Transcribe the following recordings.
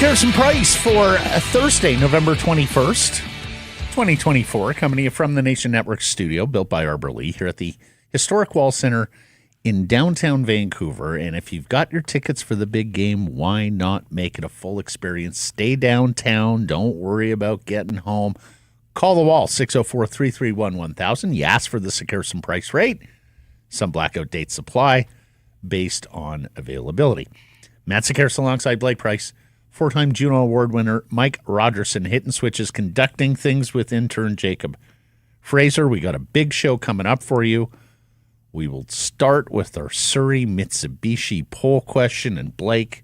Harrison Price for Thursday, November 21st, 2024, coming to you from the Nation Network studio, built by Arbor Lee, here at the Historic Wall Center in downtown Vancouver. And if you've got your tickets for the big game, why not make it a full experience? Stay downtown. Don't worry about getting home. Call the wall, 604-331-1000. You ask for the Harrison Price rate. Some blackout dates apply based on availability. Matt Sekeres alongside Blake Price. Four-time Juno Award winner Mike Rogerson, hitting switches, conducting things with intern Jacob Fraser. We got a big show coming up for you. We will start with our Surrey Mitsubishi poll question. And Blake,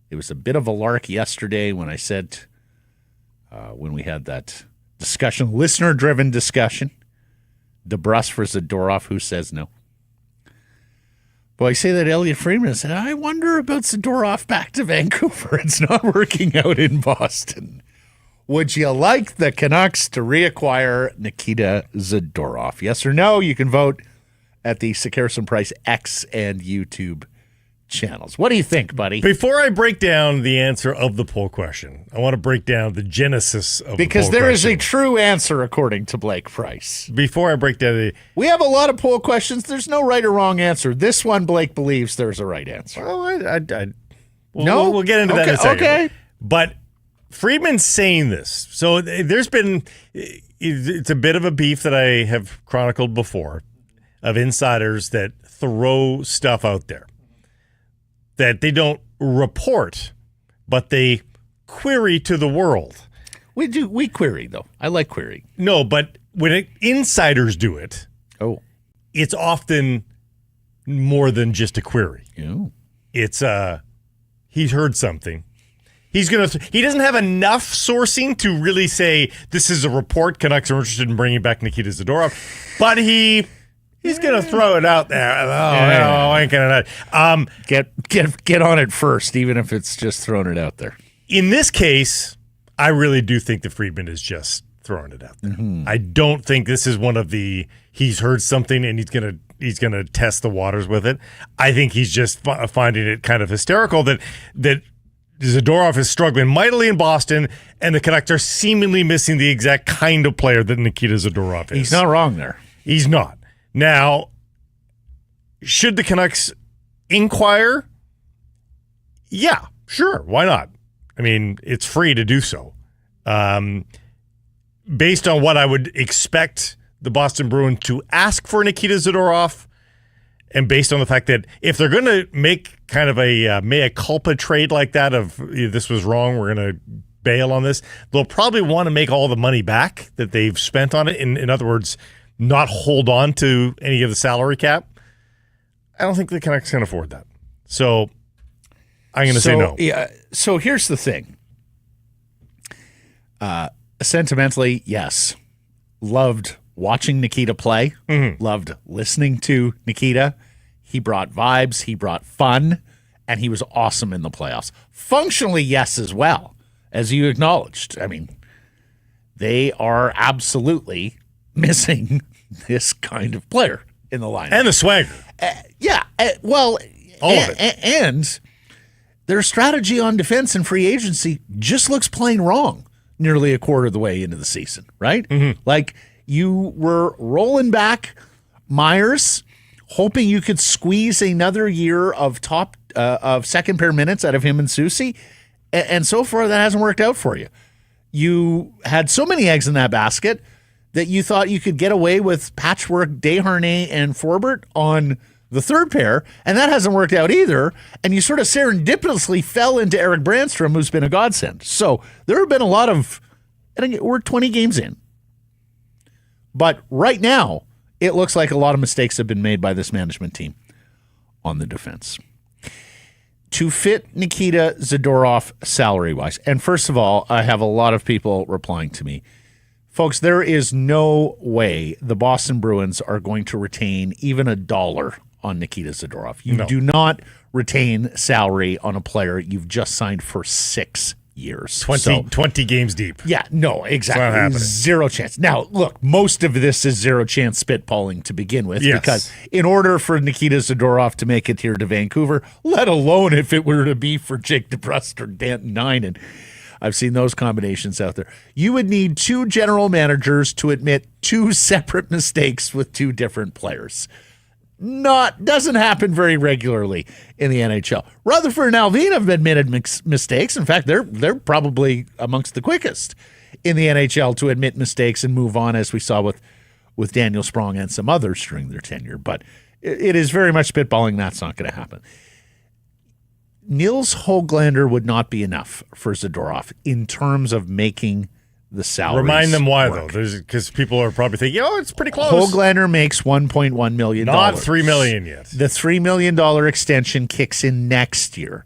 it was a bit of a lark yesterday when I said, when we had that discussion, listener-driven discussion, DeBrus for Zadorov, who says no. Well, I say that Elliot Friedman said, I wonder about Zadorov back to Vancouver. It's not working out in Boston. Would you like the Canucks to reacquire Nikita Zadorov? Yes or no? You can vote at the Sekeres and Price X and YouTube channels. What do you think, buddy? Before I break down the answer of the poll question, I want to break down the genesis of the poll question. Because there is a true answer according to Blake Price. Before I break down we have a lot of poll questions. There's no right or wrong answer. This one, Blake believes there's a right answer. Well, we'll get into that in a second. Okay. But Friedman's saying this. So there's been, it's a bit of a beef that I have chronicled before of insiders that throw stuff out there that they don't report, but they query to the world. We query, though. I like query. No, but when insiders do it, it's often more than just a query. Ew. It's he's heard something. He doesn't have enough sourcing to really say this is a report. Canucks are interested in bringing back Nikita Zadorov, but he's going to throw it out there. I ain't going to. Get on it first, even if it's just throwing it out there. In this case, I really do think that Friedman is just throwing it out there. Mm-hmm. I don't think this is one of the he's heard something and he's gonna test the waters with it. I think he's just finding it kind of hysterical that Zadorov is struggling mightily in Boston, and the Canucks are seemingly missing the exact kind of player that Nikita Zadorov is. He's not wrong there. He's not. Now, should the Canucks inquire? Yeah, sure. Why not? I mean, it's free to do so. Based on what I would expect the Boston Bruins to ask for Nikita Zadorov, and based on the fact that if they're going to make kind of a mea culpa trade like that of this was wrong, we're going to bail on this, they'll probably want to make all the money back that they've spent on it. In other words, not hold on to any of the salary cap. I don't think the Canucks can afford that. So I'm going to say no. Yeah. So here's the thing. Sentimentally, yes. Loved watching Nikita play. Mm-hmm. Loved listening to Nikita. He brought vibes. He brought fun. And he was awesome in the playoffs. Functionally, yes, as well, as you acknowledged. I mean, they are absolutely missing this kind of player in the lineup. And the swagger. Well, all of it. And their strategy on defense and free agency just looks plain wrong nearly a quarter of the way into the season, right? Mm-hmm. Like, you were rolling back Myers, hoping you could squeeze another year of of second pair minutes out of him and Soucy, and so far that hasn't worked out for you. You had so many eggs in that basket that you thought you could get away with patchwork Desharnais and Forbert on the third pair, and that hasn't worked out either, and you sort of serendipitously fell into Eric Brandstrom, who's been a godsend. So there have been a lot of, and we're 20 games in. But right now, it looks like a lot of mistakes have been made by this management team on the defense. To fit Nikita Zadorov salary-wise, and first of all, I have a lot of people replying to me. Folks, there is no way the Boston Bruins are going to retain even $1 on Nikita Zadorov. You do not retain salary on a player you've just signed for 6 years. 20 games deep. Yeah, no, exactly. It's not happening. Zero chance. Now, look, most of this is zero chance spitballing to begin with, because in order for Nikita Zadorov to make it here to Vancouver, let alone if it were to be for Jake DeBrusque or Danton Heinen, I've seen those combinations out there, you would need 2 general managers to admit 2 separate mistakes with 2 different players. Doesn't happen very regularly in the NHL. Rutherford and Alvin have admitted mistakes. In fact, they're probably amongst the quickest in the NHL to admit mistakes and move on, as we saw with Daniel Sprong and some others during their tenure. But it is very much spitballing. That's not going to happen. Nils Höglander would not be enough for Zadorov in terms of making the salaries. Remind them why, work. though, because people are probably thinking, it's pretty close. Höglander makes $1.1 million. Not $3 million yet. The $3 million extension kicks in next year.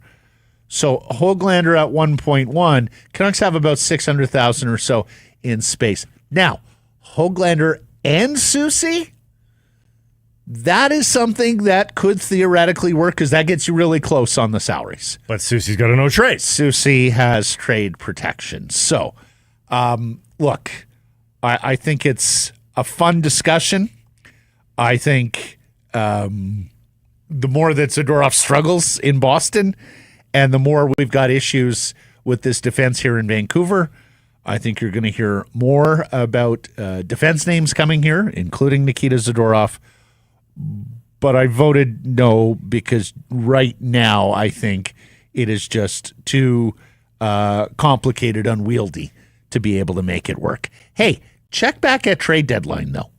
So Höglander at 1.1, Canucks have about 600,000 or so in space. Now, Höglander and Susie, that is something that could theoretically work, because that gets you really close on the salaries. But Susie's got a no trade. Susie has trade protection. So, look, I think it's a fun discussion. I think the more that Zadorov struggles in Boston and the more we've got issues with this defense here in Vancouver, I think you're going to hear more about defense names coming here, including Nikita Zadorov. But I voted no because right now I think it is just too complicated, unwieldy to be able to make it work. Hey, check back at trade deadline, though.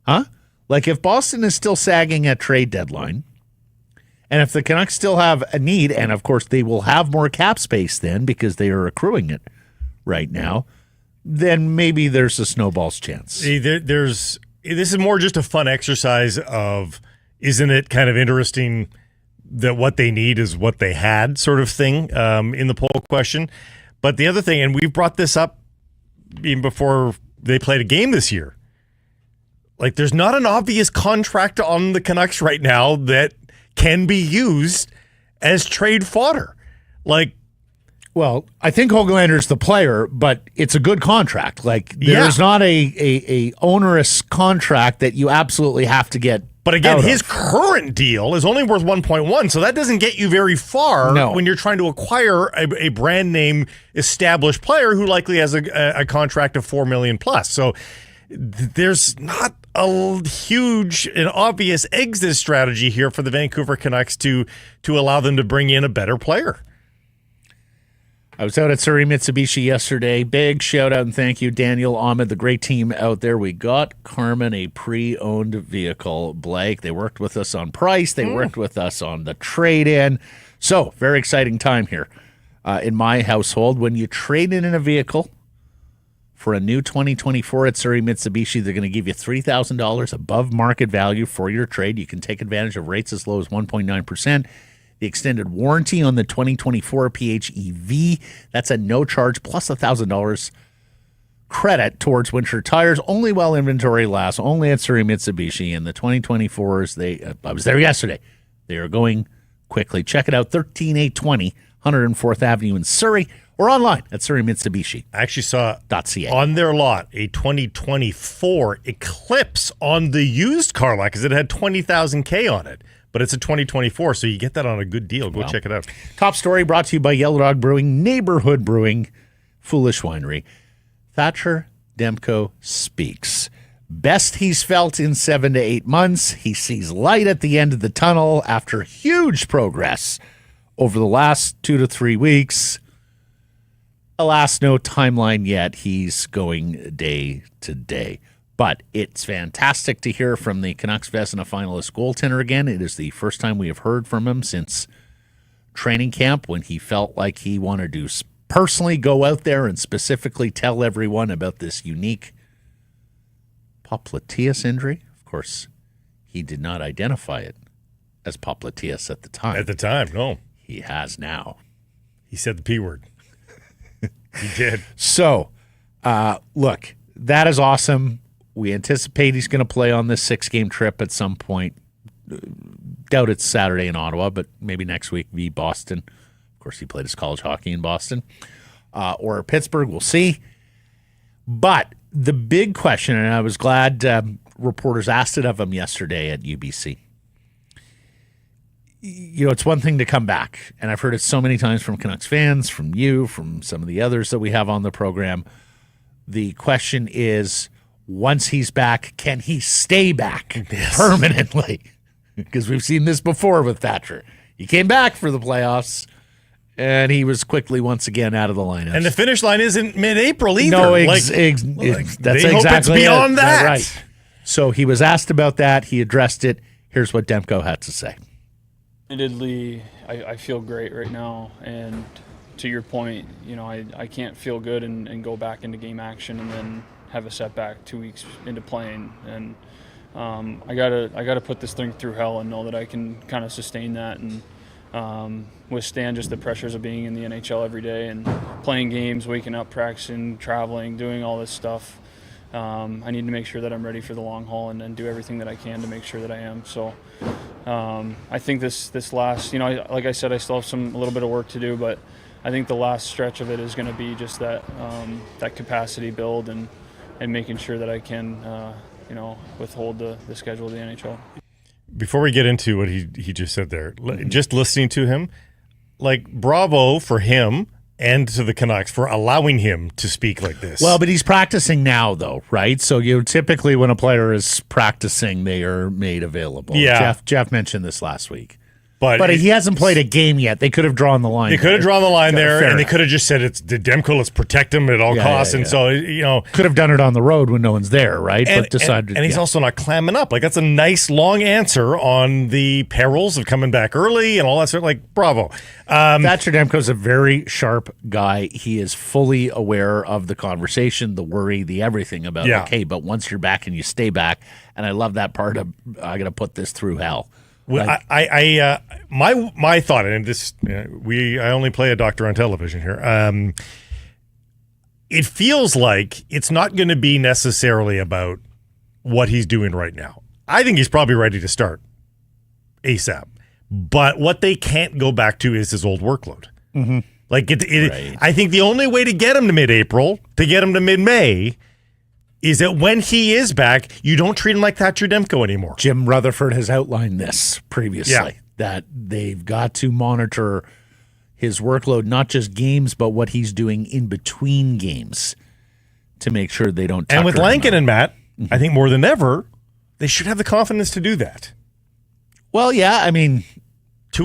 Huh? Like, if Boston is still sagging at trade deadline, and if the Canucks still have a need, and of course they will have more cap space then because they are accruing it right now, then maybe there's a snowball's chance. This is more just a fun exercise of, isn't it kind of interesting that what they need is what they had, sort of thing, in the poll question. But the other thing, and we've brought this up even before they played a game this year, like, there's not an obvious contract on the Canucks right now that can be used as trade fodder. Like, well, I think Höglander's the player, but it's a good contract. Like, there's not a onerous contract that you absolutely have to get. But again, his current deal is only worth 1.1, so that doesn't get you very far when you're trying to acquire a brand name established player who likely has a contract of $4 million plus. So there's not a huge and obvious exit strategy here for the Vancouver Canucks to allow them to bring in a better player. I was out at Surrey Mitsubishi yesterday. Big shout out and thank you, Daniel, Ahmed, the great team out there. We got Carmen a pre-owned vehicle, Blake. They worked with us on price. They worked with us on the trade-in. So, very exciting time here in my household. When you trade in a vehicle for a new 2024 at Surrey Mitsubishi, they're going to give you $3,000 above market value for your trade. You can take advantage of rates as low as 1.9%. The extended warranty on the 2024 PHEV, that's a no charge plus $1,000 credit towards winter tires, only while inventory lasts, only at Surrey Mitsubishi. And the 2024s, I was there yesterday. They are going quickly. Check it out, 13820 104th Avenue in Surrey, or online at surreymitsubishi.ca. I actually saw on their lot a 2024 Eclipse on the used car lot because it had 20,000 K on it. But it's a 2024, so you get that on a good deal. Go check it out. Top story brought to you by Yellow Dog Brewing, Neighborhood Brewing, Foolish Winery. Thatcher Demco speaks. Best he's felt in 7 to 8 months. He sees light at the end of the tunnel after huge progress over the last 2 to 3 weeks. Alas, no timeline yet. He's going day to day. But it's fantastic to hear from the Canucks Vezina finalist goaltender again. It is the first time we have heard from him since training camp, when he felt like he wanted to personally go out there and specifically tell everyone about this unique popliteus injury. Of course, he did not identify it as popliteus at the time. At the time, no. He has now. He said the P word. He did. So, look, that is awesome. We anticipate he's going to play on this 6-game trip at some point. doubt it's Saturday in Ottawa, but maybe next week v. Boston. Of course, he played his college hockey in Boston. Or Pittsburgh, we'll see. But the big question, and I was glad reporters asked it of him yesterday at UBC. It's one thing to come back, and I've heard it so many times from Canucks fans, from you, from some of the others that we have on the program. The question is, once he's back, can he stay back permanently? Because we've seen this before with Thatcher. He came back for the playoffs, and he was quickly once again out of the lineup. And the finish line isn't mid-April either. No, that's exactly hope it's beyond that. Right. So he was asked about that. He addressed it. Here's what Demko had to say. Admittedly, I feel great right now, and to your point, I can't feel good and go back into game action and then have a setback 2 weeks into playing, and I gotta put this thing through hell and know that I can kind of sustain that and withstand just the pressures of being in the NHL every day and playing games, waking up, practicing, traveling, doing all this stuff. I need to make sure that I'm ready for the long haul and do everything that I can to make sure that I am. So I think this last, like I said, I still have a little bit of work to do, but I think the last stretch of it is going to be just that capacity build and making sure that I can, withhold the schedule of the NHL. Before we get into what he just said there, just listening to him, bravo for him and to the Canucks for allowing him to speak like this. Well, but he's practicing now, though, right? So typically when a player is practicing, they are made available. Yeah. Jeff mentioned this last week. But he hasn't played a game yet. They could have drawn the line. They could have drawn the line there, Fair and they enough. could have just said, it's the Demko, let's protect him at all costs. And so, could have done it on the road when no one's there, right? And, but decided, and he's also not clamming up. That's a nice long answer on the perils of coming back early and all that sort of, bravo. Thatcher Demko is a very sharp guy. He is fully aware of the conversation, the worry, the everything about, okay, but once you're back and you stay back, and I love that part of, I got to put this through hell. My thought, and this, I only play a doctor on television here. It feels like it's not going to be necessarily about what he's doing right now. I think he's probably ready to start ASAP. But what they can't go back to is his old workload. Mm-hmm. Right. I think the only way to get him to mid-April, to get him to mid-May, is that when he is back, you don't treat him like Thatcher Demko anymore. Jim Rutherford has outlined this previously, that they've got to monitor his workload, not just games, but what he's doing in between games to make sure they don't. And with Lankin and Matt, I think more than ever, they should have the confidence to do that. Well, yeah, 2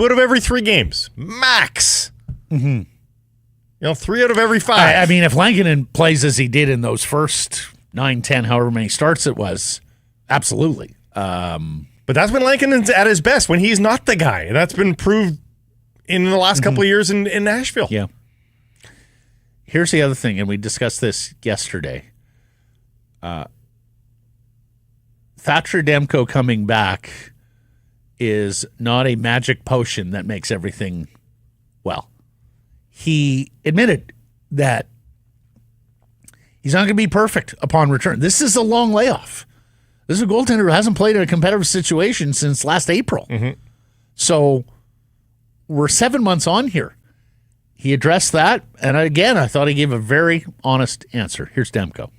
out of every 3 games, max. Mm-hmm. 3 out of every 5. If Lankinen plays as he did in those first 9, 10, however many starts it was, absolutely. But that's when Lankinen's at his best, when he's not the guy. And that's been proved in the last couple of years in Nashville. Yeah. Here's the other thing, and we discussed this yesterday. Thatcher Demko coming back is not a magic potion that makes everything well. He admitted that he's not going to be perfect upon return. This is a long layoff. This is a goaltender who hasn't played in a competitive situation since last April. Mm-hmm. So we're 7 months on here. He addressed that, and again, I thought he gave a very honest answer. Here's Demko.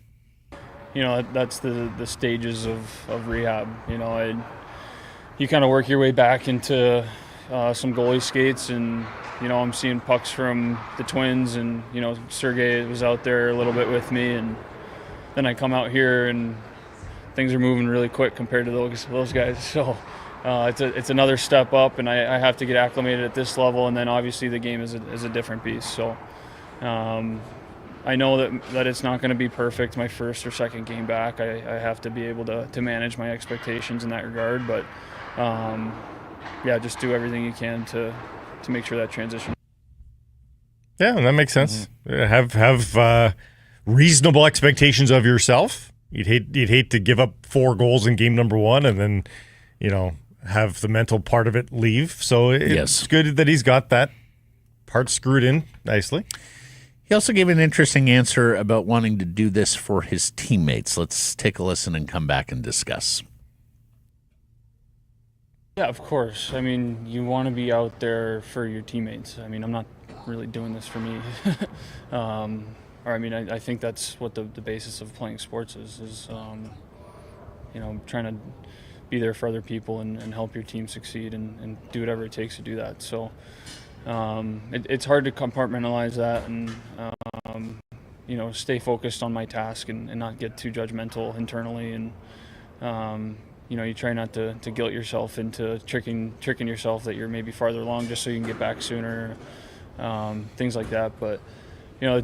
That's the stages of rehab. You kind of work your way back into some goalie skates, and I'm seeing pucks from the Twins, and Sergei was out there a little bit with me, and then I come out here and things are moving really quick compared to those guys. So it's another step up, and I have to get acclimated at this level, and then obviously the game is a different beast. So I know that it's not going to be perfect my first or second game back. I have to be able to manage my expectations in that regard, but just do everything you can to make sure that transition. Yeah, and that makes sense. Mm-hmm. Have reasonable expectations of yourself. You'd hate to give up 4 goals in game number 1 and then, have the mental part of it leave. So it's good that he's got that part screwed in nicely. He also gave an interesting answer about wanting to do this for his teammates. Let's take a listen and come back and discuss. Yeah, of course. I mean, you want to be out there for your teammates. I mean, I'm not really doing this for me. I think that's what the basis of playing sports is trying to be there for other people and help your team succeed and do whatever it takes to do that. So it's hard to compartmentalize that and stay focused on my task and not get too judgmental internally. And you try not to guilt yourself into tricking yourself that you're maybe farther along just so you can get back sooner, things like that. But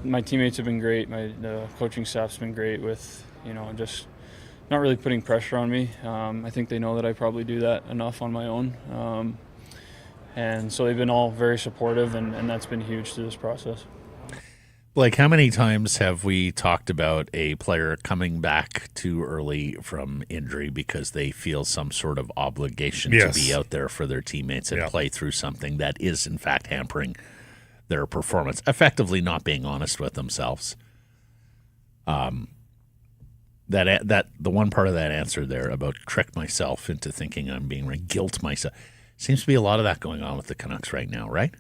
my teammates have been great. The coaching staff's been great with just not really putting pressure on me. I think they know that I probably do that enough on my own, and so they've been all very supportive, and that's been huge through this process. Like, how many times have we talked about a player coming back too early from injury because they feel some sort of obligation to be out there for their teammates and play through something that is, in fact, hampering their performance, effectively not being honest with themselves? That the one part of that answer there about trick myself into thinking I'm being guilt myself, seems to be a lot of that going on with the Canucks right now, right?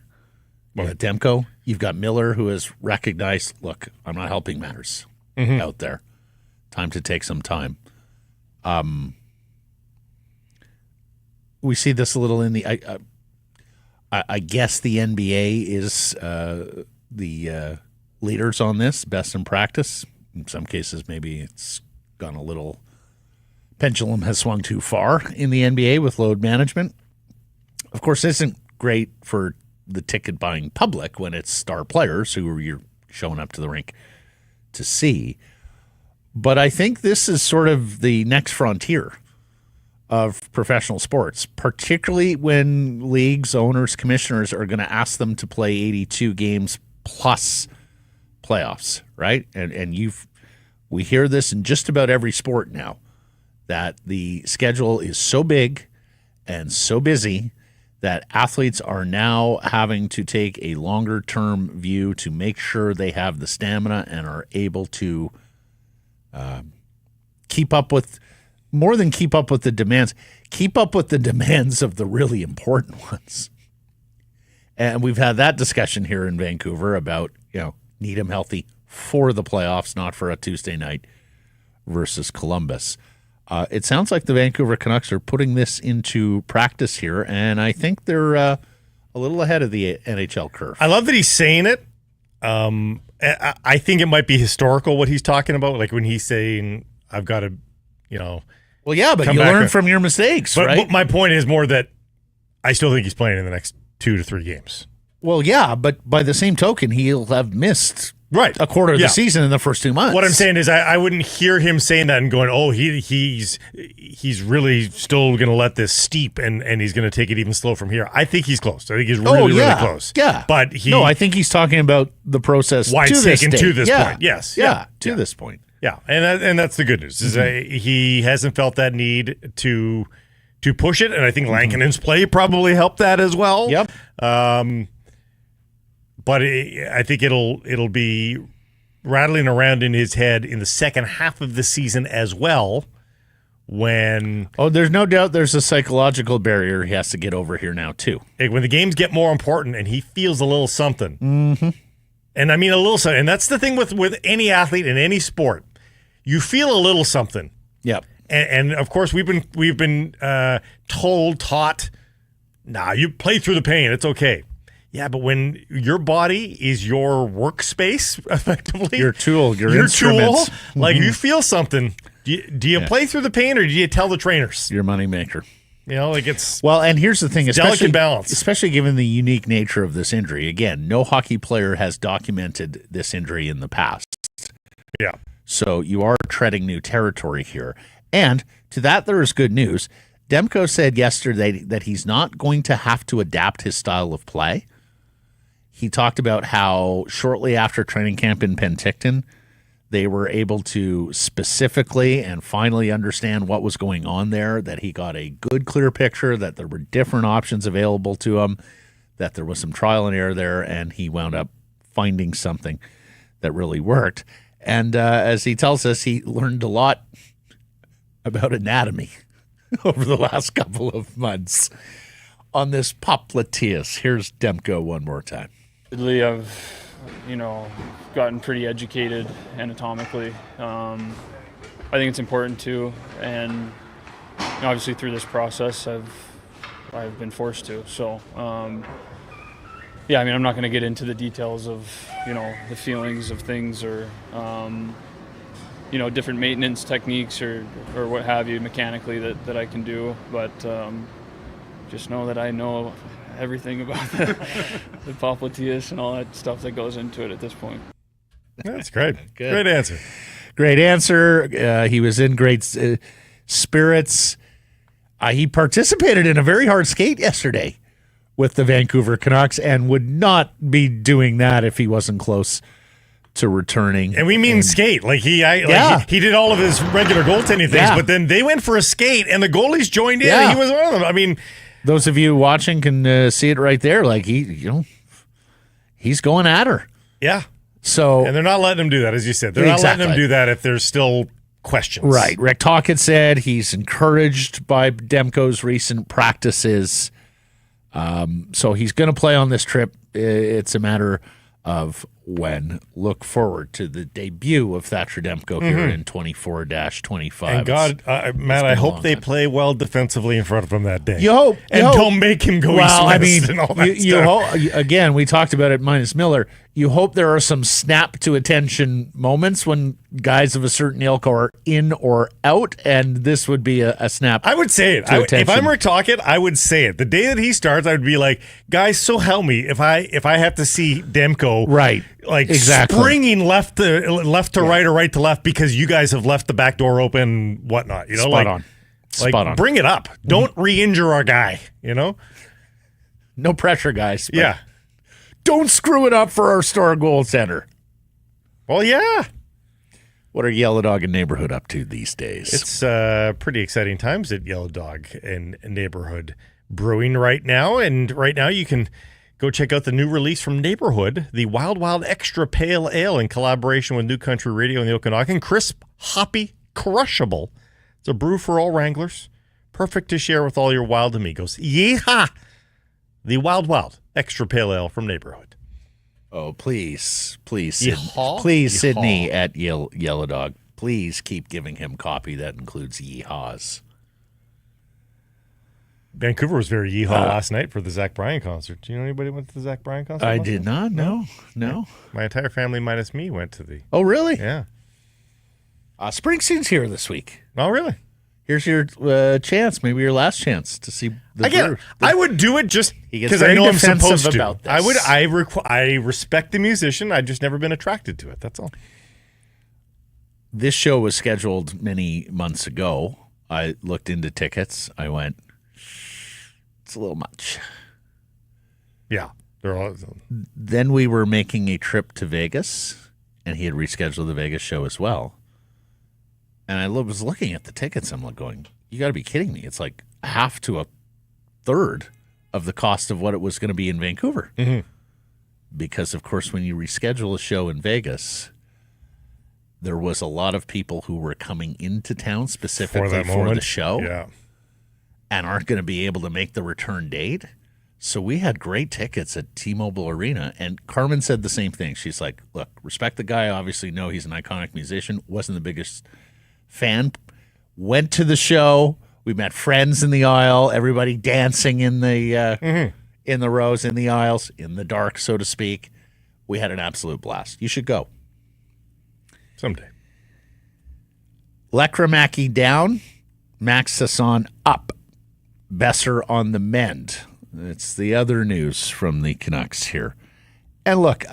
Well, at Demko, you've got Miller, who has recognized, look, I'm not helping matters out there. Time to take some time. We see this a little in the. I guess the NBA is the leaders on this, best in practice. In some cases, maybe it's gone a little. Pendulum has swung too far in the NBA with load management. Of course, this isn't great for the ticket buying public when it's star players who you're showing up to the rink to see. But I think this is sort of the next frontier of professional sports, particularly when leagues, owners, commissioners are going to ask them to play 82 games plus playoffs, right? And we hear this in just about every sport now, that the schedule is so big and so busy that athletes are now having to take a longer-term view to make sure they have the stamina and are able to keep up with the demands of the really important ones. And we've had that discussion here in Vancouver about, need them healthy for the playoffs, not for a Tuesday night versus Columbus. It sounds like the Vancouver Canucks are putting this into practice here, and I think they're a little ahead of the NHL curve. I love that he's saying it. I think it might be historical what he's talking about, like when he's saying, I've got to, Well, yeah, but you learn from your mistakes, right? But my point is more that I still think he's playing in the next 2 to 3 games. Well, yeah, but by the same token, he'll have missed a quarter of the season in the first 2 months. What I'm saying is I wouldn't hear him saying that and going, oh, he's really still going to let this steep and he's going to take it even slow from here. I think he's close. I think he's really close. Yeah. But I think he's talking about the process why to it's this taken state. to this point. Yes. To this point. Yeah, and that's the good news. Is he hasn't felt that need to push it, and I think Lankinen's play probably helped that as well. Yep. But I think it'll be rattling around in his head in the second half of the season as well. When there's no doubt there's a psychological barrier he has to get over here now too. When the games get more important and he feels a little something, and I mean a little something, and that's the thing with any athlete in any sport, you feel a little something. Yep. And of course we've been taught, you play through the pain, it's okay. Yeah, but when your body is your workspace, effectively, your tool, your instruments, like you feel something. Do you play through the pain, or do you tell the trainers? Your moneymaker. It's and here's the thing, delicate balance, especially given the unique nature of this injury. Again, no hockey player has documented this injury in the past. Yeah. So you are treading new territory here, and to that there is good news. Demko said yesterday that he's not going to have to adapt his style of play. He talked about how shortly after training camp in Penticton, they were able to specifically and finally understand what was going on there, that he got a good, clear picture, that there were different options available to him, that there was some trial and error there, and he wound up finding something that really worked. And as he tells us, he learned a lot about anatomy over the last couple of months on this popliteus. Here's Demko one more time. I've, gotten pretty educated anatomically. I think it's important too, and obviously through this process, I've been forced to. So, I'm not going to get into the details of the feelings of things or different maintenance techniques or what have you mechanically that I can do, but just know that I know everything about the popliteus and all that stuff that goes into it at this point. That's great. Great answer. Great answer. He was in great spirits. He participated in a very hard skate yesterday with the Vancouver Canucks and would not be doing that if he wasn't close to returning. And we mean skate. Like he did all of his regular goaltending things, but then they went for a skate and the goalies joined in and he was one of them. I mean, those of you watching can see it right there. Like he's going at her. Yeah. So, and they're not letting him do that, as you said. They're not letting him do that if there's still questions. Right. Rick Tocchet said he's encouraged by Demko's recent practices. So he's going to play on this trip. It's a matter of when. Look forward to the debut of Thatcher Demko here in 24-25. And God, Matt, I hope they play well defensively in front of him that day. You hope. Don't make him go east-west and all that stuff. Again, we talked about it minus Miller. You hope there are some snap-to-attention moments when guys of a certain ilk are in or out, and this would be a snap. I would say it. If I'm Rick Tocchet, I would say it. The day that he starts, I would be like, guys, so help me if I have to see Demko springing left to right or right to left because you guys have left the back door open, whatnot. Spot on. Bring it up. Don't re-injure our guy. No pressure, guys. Yeah. Don't screw it up for our star goal center. Well, yeah. What are Yellow Dog and Neighborhood up to these days? It's pretty exciting times at Yellow Dog and Neighborhood Brewing right now. And right now you can go check out the new release from Neighborhood, the Wild Wild Extra Pale Ale in collaboration with New Country Radio and the Okanagan. Crisp, hoppy, crushable. It's a brew for all Wranglers. Perfect to share with all your wild amigos. Yeehaw! The Wild Wild Extra Pale Ale from Neighborhood. Oh, please, Sydney at Yellow Dog. Please keep giving him copy that includes yeehaws. Vancouver was very yeehaw last night for the Zach Bryan concert. Do you know anybody who went to the Zach Bryan concert? I did not. No. My entire family minus me went to the. Oh, really? Yeah. Springsteen's here this week. Oh, really? Here's your chance, maybe your last chance to see the Brew. I would do it just because I know I'm supposed to. About this. I respect the musician. I've just never been attracted to it. That's all. This show was scheduled many months ago. I looked into tickets. I went, it's a little much. Yeah. Then we were making a trip to Vegas, and he had rescheduled the Vegas show as well. And I was looking at the tickets. I'm like going, you got to be kidding me. It's like half to a third of the cost of what it was going to be in Vancouver. Mm-hmm. Because, of course, when you reschedule a show in Vegas, there was a lot of people who were coming into town specifically for the show and aren't going to be able to make the return date. So we had great tickets at T-Mobile Arena. And Carmen said the same thing. She's like, look, respect the guy. Obviously, know he's an iconic musician. Wasn't the biggest fan, went to the show. We met friends in the aisle, everybody dancing in the in the rows, in the aisles, in the dark, so to speak. We had an absolute blast. You should go. Someday. Lekkerimaki down, Max Sasson up. Boeser on the mend. It's the other news from the Canucks here. And look,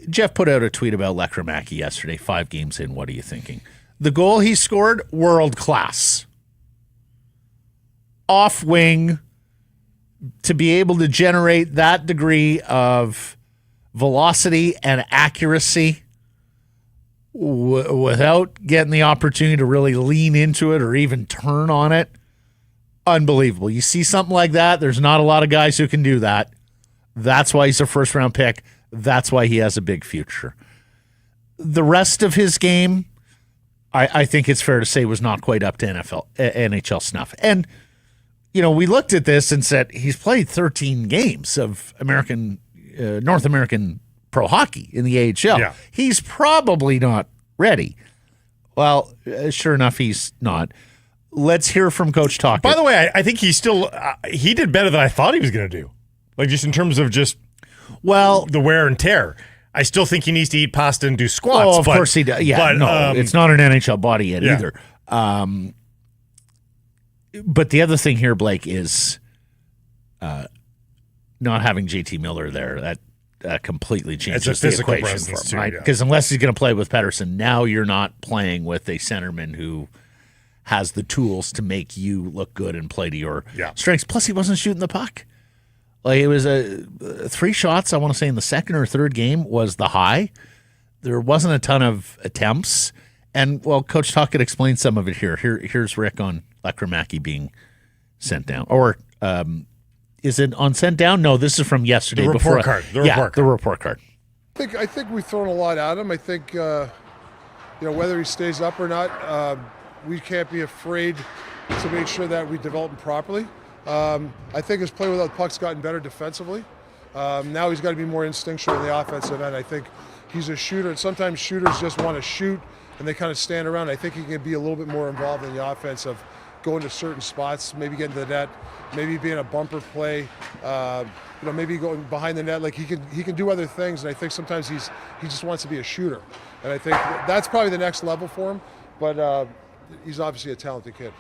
Jeff put out a tweet about Lekkerimaki yesterday, 5 games in. What are you thinking? The goal he scored, world class. Off wing, to be able to generate that degree of velocity and accuracy without getting the opportunity to really lean into it or even turn on it, unbelievable. You see something like that, there's not a lot of guys who can do that. That's why he's a first-round pick. That's why he has a big future. The rest of his game, I think it's fair to say was not quite up to NHL snuff. And, we looked at this and said he's played 13 games of North American pro hockey in the AHL. Yeah. He's probably not ready. Well, sure enough, he's not. Let's hear from Coach Tocchet. By the way, I think he's still he did better than I thought he was going to do. Like just in terms of just the wear and tear. I still think he needs to eat pasta and do squats. Oh, of course he does. Yeah, but, it's not an NHL body yet either. But the other thing here, Blake, is not having JT Miller there. That completely changes the equation for him, right? Because unless he's going to play with Pettersson, now you're not playing with a centerman who has the tools to make you look good and play to your strengths. Plus, he wasn't shooting the puck. Like it was 3 shots, I want to say, in the second or third game was the high. There wasn't a ton of attempts. And, well, Coach Tocchet explained some of it here. Here's Rick on Lekkerimaki being sent down. Or is it on sent down? No, this is from yesterday. The report card. The report card. I think we've thrown a lot at him. I think, whether he stays up or not, we can't be afraid to make sure that we develop him properly. I think his play without puck's gotten better defensively. Now he's got to be more instinctual in the offensive end. I think he's a shooter, and sometimes shooters just want to shoot and they kind of stand around. I think he can be a little bit more involved in the offense of going to certain spots, maybe getting to the net, maybe being a bumper play, maybe going behind the net. Like he can do other things, and I think sometimes he just wants to be a shooter. And I think that's probably the next level for him. But he's obviously a talented kid.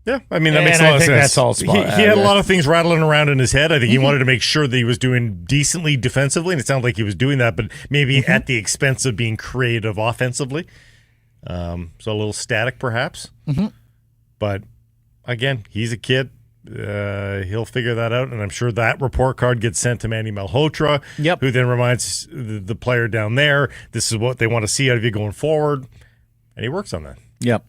Yeah, I mean, that makes a lot of sense. That's all he had a lot of things rattling around in his head. I think he wanted to make sure that he was doing decently defensively, and it sounded like he was doing that, but maybe at the expense of being creative offensively. So a little static, perhaps. But, again, he's a kid. He'll figure that out, and I'm sure that report card gets sent to Manny Malhotra, who then reminds the player down there, this is what they want to see out of you going forward, and he works on that. Yep.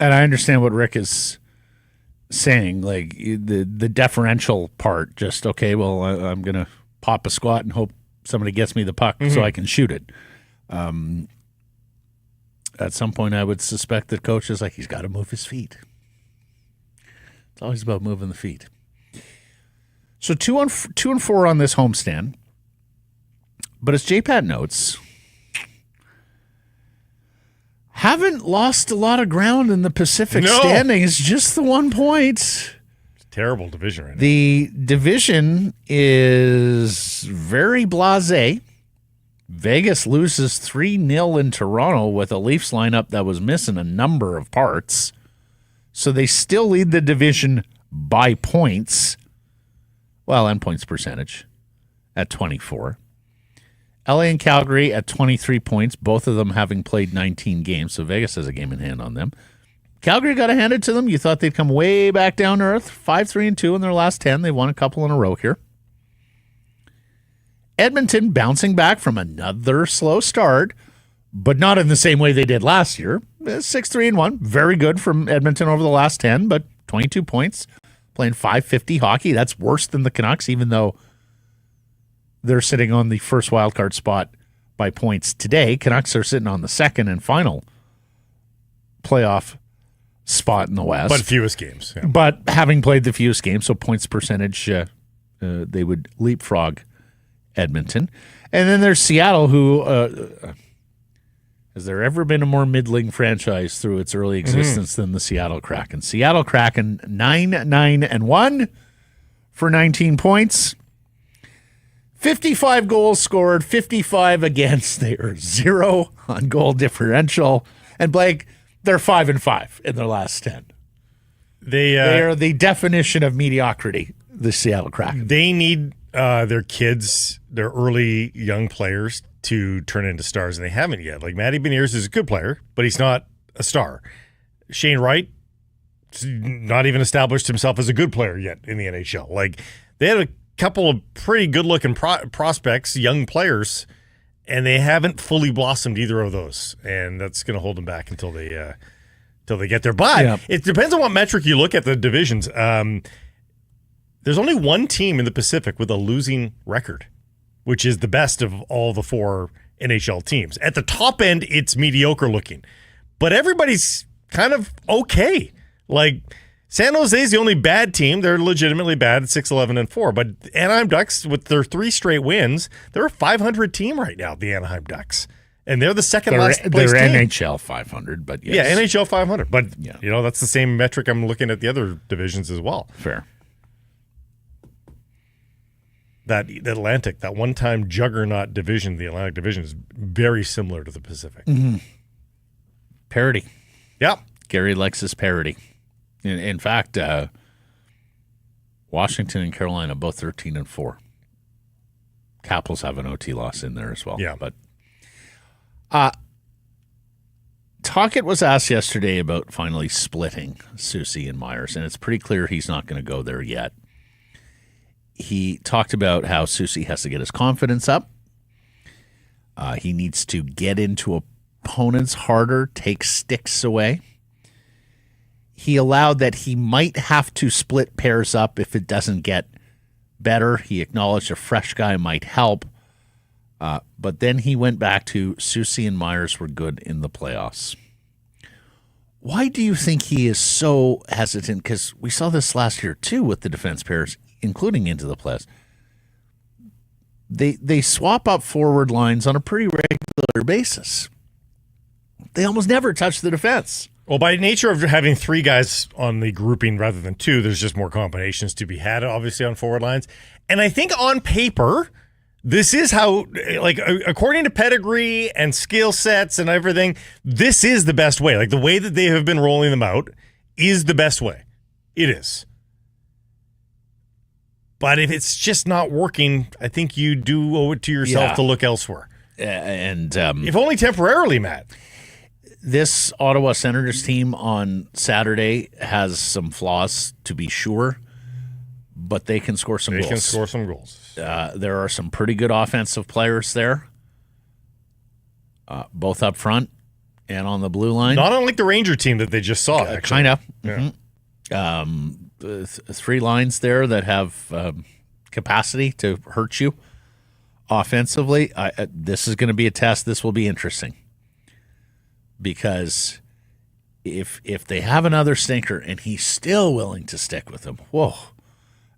And I understand what Rick is saying, like the deferential part, just, okay, well, I'm going to pop a squat and hope somebody gets me the puck so I can shoot it. At some point, I would suspect that coach is like, he's got to move his feet. It's always about moving the feet. So 2-4 on this homestand. But as JPAT notes, haven't lost a lot of ground in the Pacific standings, just the 1 point. It's a terrible division right now. The division is very blasé. Vegas loses 3-0 in Toronto with a Leafs lineup that was missing a number of parts. So they still lead the division by points. Well, and points percentage at 24. LA and Calgary at 23 points, both of them having played 19 games, so Vegas has a game in hand on them. Calgary got to hand it to them. You thought they'd come way back down to earth. 5-3-2 in their last 10. They won a couple in a row here. Edmonton bouncing back from another slow start, but not in the same way they did last year. 6-3-1. Very good from Edmonton over the last 10, but 22 points. Playing .550 hockey. That's worse than the Canucks, even though they're sitting on the first wildcard spot by points today. Canucks are sitting on the second and final playoff spot in the West. But fewest games. Yeah. But having played the fewest games, so points percentage, they would leapfrog Edmonton. And then there's Seattle, who, has there ever been a more middling franchise through its early existence than the Seattle Kraken? Seattle Kraken 9-9-1 for 19 points. 55 goals scored, 55 against. They are 0 on goal differential. And Blake, they're 5-5 in their last 10. They are the definition of mediocrity, the Seattle Kraken. They need their kids, their early young players, to turn into stars, and they haven't yet. Like, Matty Beniers is a good player, but he's not a star. Shane Wright, not even established himself as a good player yet in the NHL. Like, they had a couple of pretty good-looking prospects, young players, and they haven't fully blossomed either of those, and that's going to hold them back until they get there. But it depends on what metric you look at the divisions. There's only one team in the Pacific with a losing record, which is the best of all the 4 NHL teams. At the top end, it's mediocre looking, but everybody's kind of okay. Like San Jose is the only bad team. They're legitimately bad at 6-11-4. But Anaheim Ducks, with their 3 straight wins, they're a 500 team right now, the Anaheim Ducks. And they're the second last place they're team. NHL 500, but yes. Yeah, NHL 500. But, Yeah. that's the same metric I'm looking at the other divisions as well. Fair. That Atlantic, that one-time juggernaut division, the Atlantic division, is very similar to the Pacific. Mm-hmm. Parity. Yep. Gary likes his parity. In fact, Washington and Carolina both 13-4. Capitals have an OT loss in there as well. Yeah. But Tocchet was asked yesterday about finally splitting Soucy and Myers, and it's pretty clear he's not going to go there yet. He talked about how Soucy has to get his confidence up. He needs to get into opponents harder, take sticks away. He allowed that he might have to split pairs up if it doesn't get better. He acknowledged a fresh guy might help. But then he went back to Soucy and Myers were good in the playoffs. Why do you think he is so hesitant? Because we saw this last year, too, with the defense pairs, including into the playoffs. They swap up forward lines on a pretty regular basis. They almost never touch the defense. Well, by nature of having 3 guys on the grouping rather than 2, there's just more combinations to be had, obviously, on forward lines. And I think on paper, this is how, like, according to pedigree and skill sets and everything, this is the best way. Like, the way that they have been rolling them out is the best way. It is. But if it's just not working, I think you do owe it to yourself to look elsewhere. And if only temporarily, Matt. This Ottawa Senators team on Saturday has some flaws, to be sure, but they can score some goals. They can score some goals. There are some pretty good offensive players there, both up front and on the blue line. Not unlike the Ranger team that they just saw, actually. Kind of. Yeah. Mm-hmm. 3 lines there that have capacity to hurt you offensively. This is going to be a test. This will be interesting. Because if they have another stinker and he's still willing to stick with them, whoa,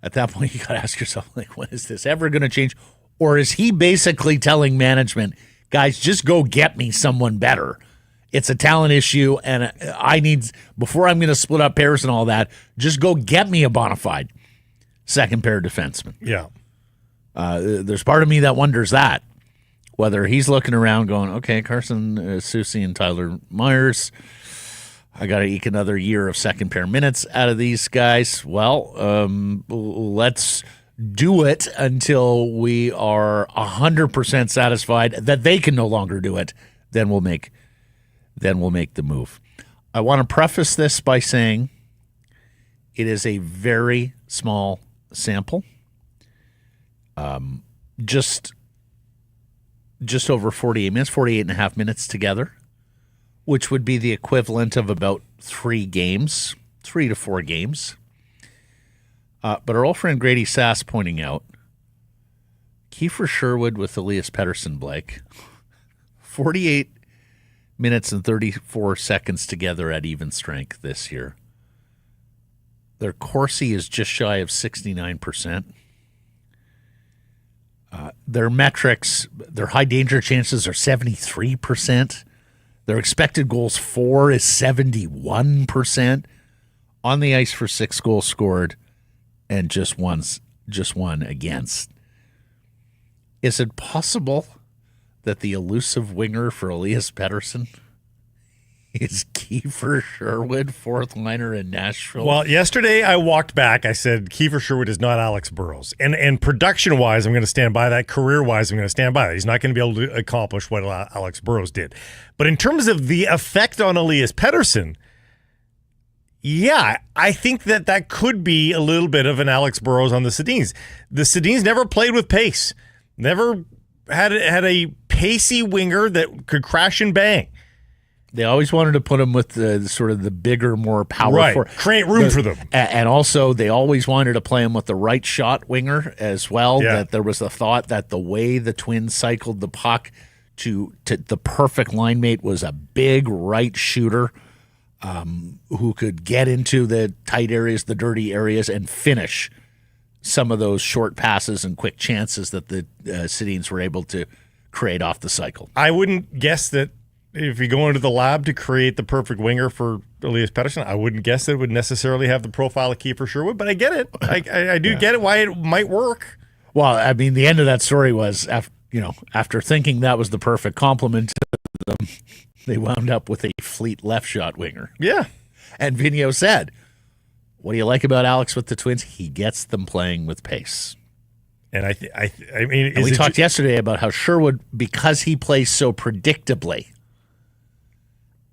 at that point you got to ask yourself, like, when is this ever going to change? Or is he basically telling management, guys, just go get me someone better? It's a talent issue, and I need, before I'm going to split up pairs and all that, just go get me a bona fide second pair defenseman. Yeah. There's part of me that wonders that. Whether he's looking around going, okay, Carson Soucy and Tyler Myers, I got to eke another year of second pair minutes out of these guys. Well, let's do it until we are 100% satisfied that they can no longer do it. Then we'll make the move. I want to preface this by saying it is a very small sample. Just over 48 minutes, 48 and a half minutes together, which would be the equivalent of about 3 to 4 games. But our old friend Grady Sass pointing out, Kiefer Sherwood with Elias Pettersson Blake, 48 minutes and 34 seconds together at even strength this year. Their Corsi is just shy of 69%. Their metrics, their high danger chances are 73%. Their expected goals for is 71%. On the ice for 6 goals scored and just one against. Is it possible that the elusive winger for Elias Pettersson is Kiefer Sherwood, fourth liner in Nashville? Well, yesterday I walked back. I said Kiefer Sherwood is not Alex Burrows. And production-wise, I'm going to stand by that. Career-wise, I'm going to stand by that. He's not going to be able to accomplish what Alex Burrows did. But in terms of the effect on Elias Pettersson, yeah, I think that could be a little bit of an Alex Burrows on the Sedins. The Sedins never played with pace. Never had a pacey winger that could crash and bang. They always wanted to put him with the sort of the bigger, more powerful. Right, create room for them. And also, they always wanted to play him with the right shot winger as well. Yeah. That there was a thought that the way the Twins cycled the puck to the perfect line mate was a big right shooter who could get into the tight areas, the dirty areas, and finish some of those short passes and quick chances that the Sedins were able to create off the cycle. I wouldn't guess that if you go into the lab to create the perfect winger for Elias Pettersson, I wouldn't guess that it would necessarily have the profile of Kiefer Sherwood, but I get it. I do get it why it might work. Well, I mean, the end of that story was, after thinking that was the perfect complement to them, they wound up with a fleet left shot winger. Yeah. And Vigneault said, what do you like about Alex with the Twins? He gets them playing with pace. And I mean, we talked yesterday about how Sherwood, because he plays so predictably,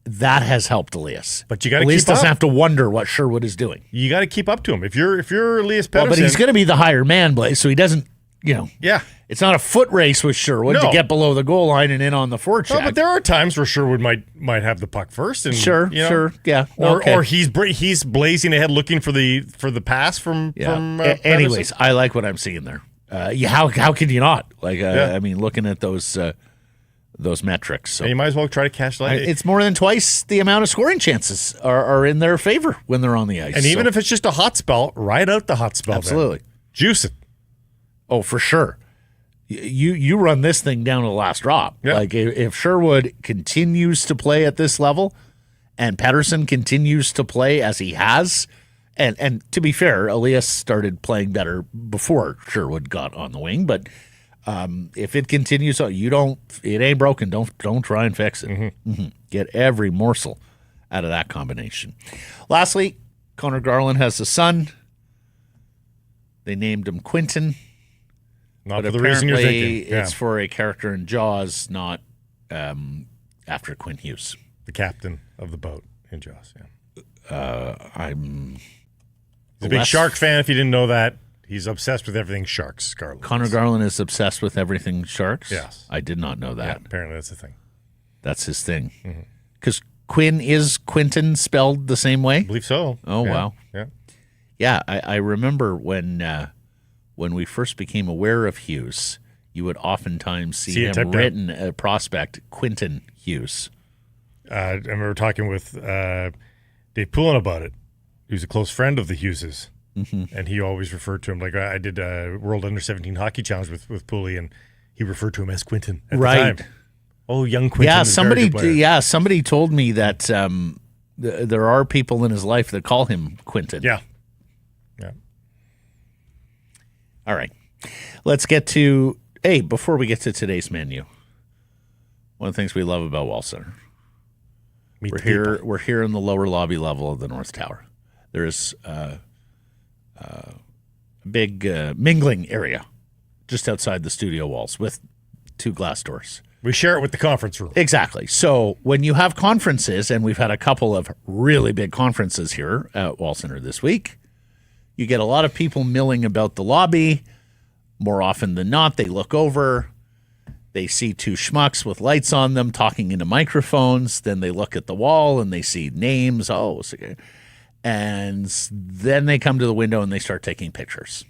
that has helped Elias. But you got to Elias keep up. doesn't have to wonder what Sherwood is doing. You got to keep up to him. If you're Elias Pettersson, Well, but he's going to be the higher man, Blaze, so he doesn't. Yeah. It's not a foot race with Sherwood to get below the goal line and in on the forecheck. No, but there are times where Sherwood might have the puck first, and sure, yeah, or he's blazing ahead looking for the pass from. Anyways, I like what I'm seeing there. How can you not? I mean, looking at those metrics, so and you might as well try to cash light. It's more than twice the amount of scoring chances are in their favor when they're on the ice. And even if it's just a hot spell, ride out the hot spell. Absolutely, then. Juice it. Oh, for sure. You run this thing down to the last drop. Yep. Like if Sherwood continues to play at this level and Pettersson continues to play as he has, and to be fair, Elias started playing better before Sherwood got on the wing, but if it continues, it ain't broken. Don't try and fix it. Mm-hmm. Get every morsel out of that combination. Lastly, Conor Garland has a son. They named him Quentin. Not but for the reason you're thinking. It's for a character in Jaws, not after Quint Hughes. The captain of the boat in Jaws, I'm He's a big shark fan, if you didn't know that. He's obsessed with everything sharks, Garland. Conor Garland is obsessed with everything sharks? Yes. I did not know that. Yeah, apparently that's the thing. That's his thing. Because Quinn is Quentin spelled the same way? I believe so. Oh, wow. Yeah. Yeah, I remember when we first became aware of Hughes, you would oftentimes see him written a prospect, Quentin Hughes. I remember talking with Dave Poulin about it. He was a close friend of the Hugheses, and he always referred to him like I did a World Under-17 Hockey Challenge with Poulin, and he referred to him as Quentin at the time. Oh, young Quentin. Yeah, somebody told me that there are people in his life that call him Quentin. Yeah. All right. Let's get to, before we get to today's menu, one of the things we love about Wall Center, we're here in the lower lobby level of the North Tower. There's a big mingling area just outside the studio walls with 2 glass doors. We share it with the conference room. Exactly. So when you have conferences, and we've had a couple of really big conferences here at Wall Center this week, you get a lot of people milling about the lobby. More often than not, they look over, they see 2 schmucks with lights on them talking into microphones. Then they look at the wall and they see names. And then they come to the window and they start taking pictures.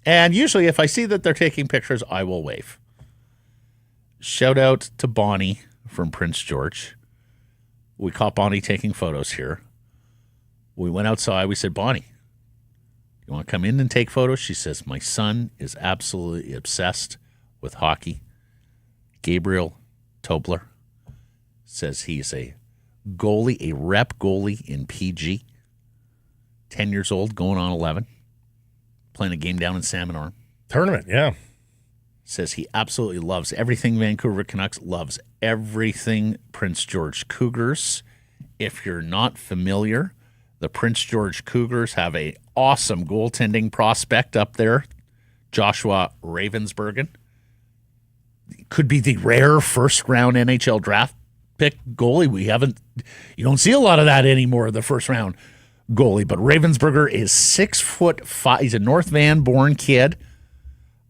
And usually if I see that they're taking pictures, I will wave. Shout out to Bonnie from Prince George. We caught Bonnie taking photos here. We went outside. We said, Bonnie, you want to come in and take photos? She says, my son is absolutely obsessed with hockey. Gabriel Tobler says he's a goalie, a rep goalie in PG. 10 years old, going on 11. Playing a game down in Salmon Arm. Tournament, yeah. Says he absolutely loves everything Vancouver Canucks, loves everything Prince George Cougars. If you're not familiar, the Prince George Cougars have an awesome goaltending prospect up there, Joshua Ravensbergen. Could be the rare first-round NHL draft pick goalie. You don't see a lot of that anymore, the first-round goalie. But Ravensberger is 6'5". He's a North Van-born kid.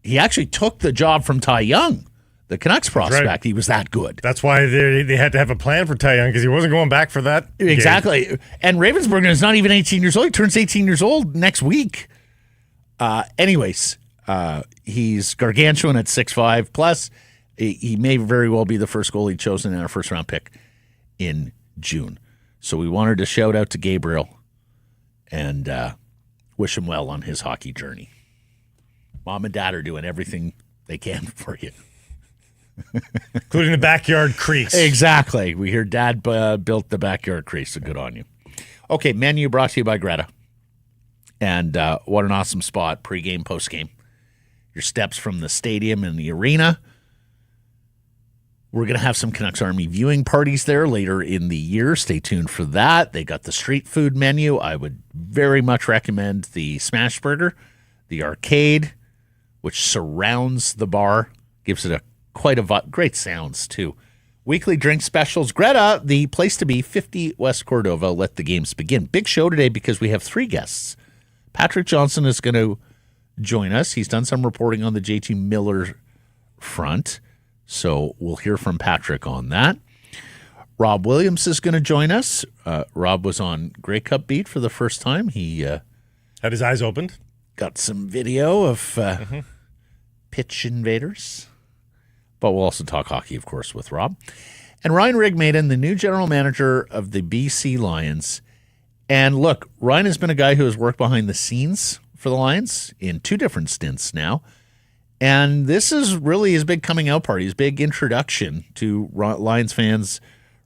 He actually took the job from Ty Young, the Canucks prospect. Right. He was that good. That's why they had to have a plan for Ty Young, because he wasn't going back for that. Exactly. Game. And Ravensberger is not even 18 years old. He turns 18 years old next week. Anyways, he's gargantuan at 6'5". Plus, He may very well be the first goalie chosen in our first-round pick in June. So we wanted to shout out to Gabriel and wish him well on his hockey journey. Mom and Dad are doing everything they can for you. Including the backyard crease. Exactly. We hear Dad built the backyard crease, so good on you. Okay, menu brought to you by Greta. And what an awesome spot, pregame, postgame. Your steps from the stadium and the arena. We're going to have some Canucks Army viewing parties there later in the year. Stay tuned for that. They got the street food menu. I would very much recommend the smash burger, the arcade, which surrounds the bar, gives it great sounds too. Weekly drink specials. Greta, the place to be, 50 West Cordova. Let the games begin. Big show today because we have 3 guests. Patrick Johnston is going to join us. He's done some reporting on the JT Miller front. So we'll hear from Patrick on that. Rob Williams is going to join us. Rob was on Grey Cup Beat for the first time. He had his eyes opened. Got some video of pitch invaders. But we'll also talk hockey, of course, with Rob. And Ryan Rigmaiden, the new general manager of the BC Lions. And look, Ryan has been a guy who has worked behind the scenes for the Lions in 2 different stints now. And this is really his big coming out party, his big introduction to Lions fans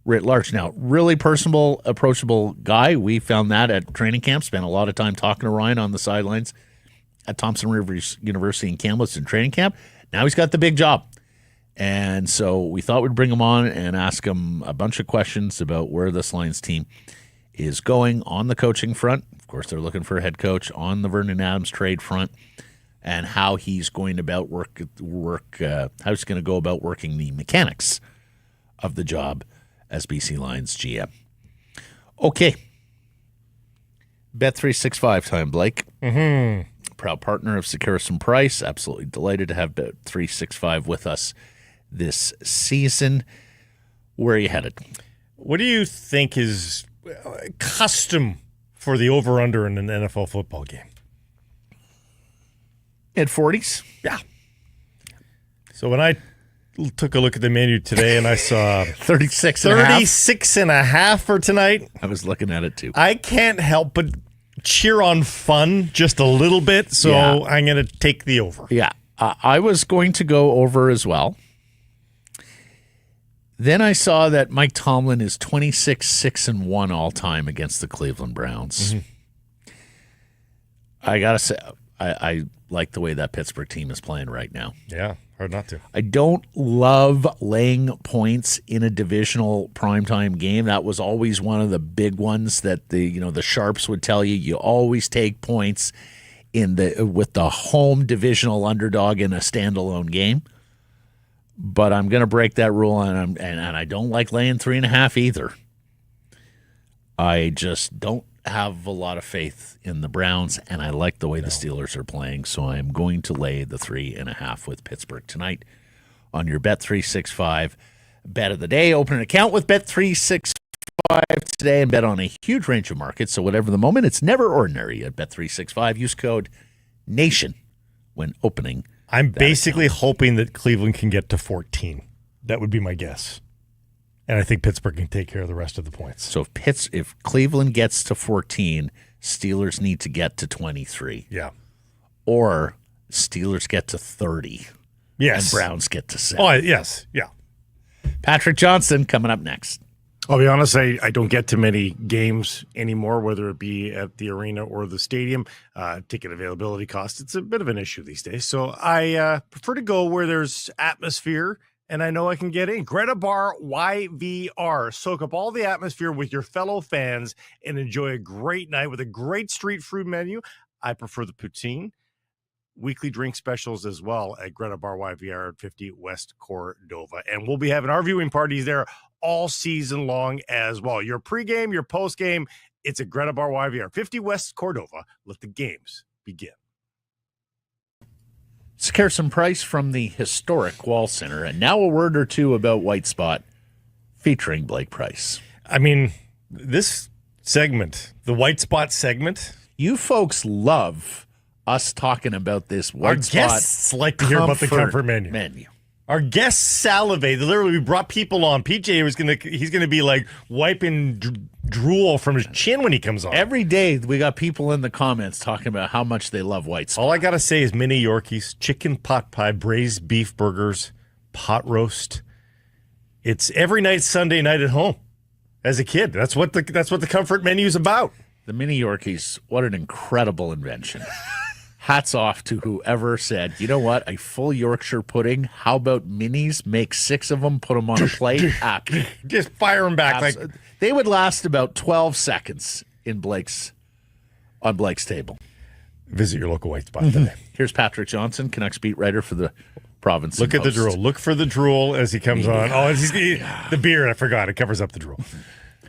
writ large. Now, really personable, approachable guy. We found that at training camp. Spent a lot of time talking to Ryan on the sidelines at Thompson Rivers University in Kamloops in training camp. Now he's got the big job. And so we thought we'd bring him on and ask him a bunch of questions about where this Lions team is going on the coaching front. Of course, they're looking for a head coach on the Vernon Adams trade front. And how he's going about how he's going to go about working the mechanics of the job as BC Lions GM. Okay. Bet365 time, Blake. Proud partner of Securis and Price. Absolutely delighted to have Bet365 with us this season. Where are you headed? What do you think is custom for the over-under in an NFL football game? Mid-40s? Yeah. So when I took a look at the menu today and I saw 36 and a half for tonight. I was looking at it too. I can't help but cheer on fun just a little bit, so yeah. I'm going to take the over. Yeah. I was going to go over as well. Then I saw that Mike Tomlin is 26-6-1 all time against the Cleveland Browns. I got to say, I like the way that Pittsburgh team is playing right now. Yeah, hard not to. I don't love laying points in a divisional primetime game. That was always one of the big ones that the sharps would tell you. You always take points with the home divisional underdog in a standalone game. But I'm going to break that rule, and I don't like laying 3.5 either. I just don't have a lot of faith in the Browns, and I like the way the Steelers are playing, so I'm going to lay the 3.5 with Pittsburgh tonight on your Bet365 bet of the day. Open an account with Bet365 today and bet on a huge range of markets, so whatever the moment, it's never ordinary at Bet365. Use code NATION when opening. I'm basically hoping that Cleveland can get to 14. That would be my guess. And I think Pittsburgh can take care of the rest of the points. So if Cleveland gets to 14, Steelers need to get to 23. Yeah. Or Steelers get to 30. Yes. And Browns get to 7. Oh, yes. Yeah. Patrick Johnston coming up next. I'll be honest, I don't get to many games anymore, whether it be at the arena or the stadium. Ticket availability cost, it's a bit of an issue these days. So I prefer to go where there's atmosphere and I know I can get in. Greta Bar YVR. Soak up all the atmosphere with your fellow fans and enjoy a great night with a great street food menu. I prefer the poutine. Weekly drink specials as well at Greta Bar YVR at 50 West Cordova. And we'll be having our viewing parties there all season long as well. Your pregame, your postgame, it's at Greta Bar YVR, 50 West Cordova. Let the games begin. Scarson Price from the historic Wall Center. And now a word or two about White Spot featuring Blake Price. I mean, this segment, the White Spot segment. You folks love us talking about this White Spot. Our guests like to hear about the comfort menu. Our guests salivate. Literally, we brought people on. PJ he's gonna be like wiping drool from his chin when he comes on. Every day we got people in the comments talking about how much they love White Spot. All I gotta say is mini Yorkies, chicken pot pie, braised beef burgers, pot roast. It's every night, Sunday night at home. As a kid, that's what the comfort menu's about. The mini Yorkies, what an incredible invention. Hats off to whoever said, you know what, a full Yorkshire pudding, how about minis? Make 6 of them, put them on a plate. Just fire them back. They would last about 12 seconds on Blake's table. Visit your local White Spot today. Here's Patrick Johnston, Canucks beat writer for the Province. Look at the drool. Look for the drool as he comes on. Oh, the beard, I forgot. It covers up the drool.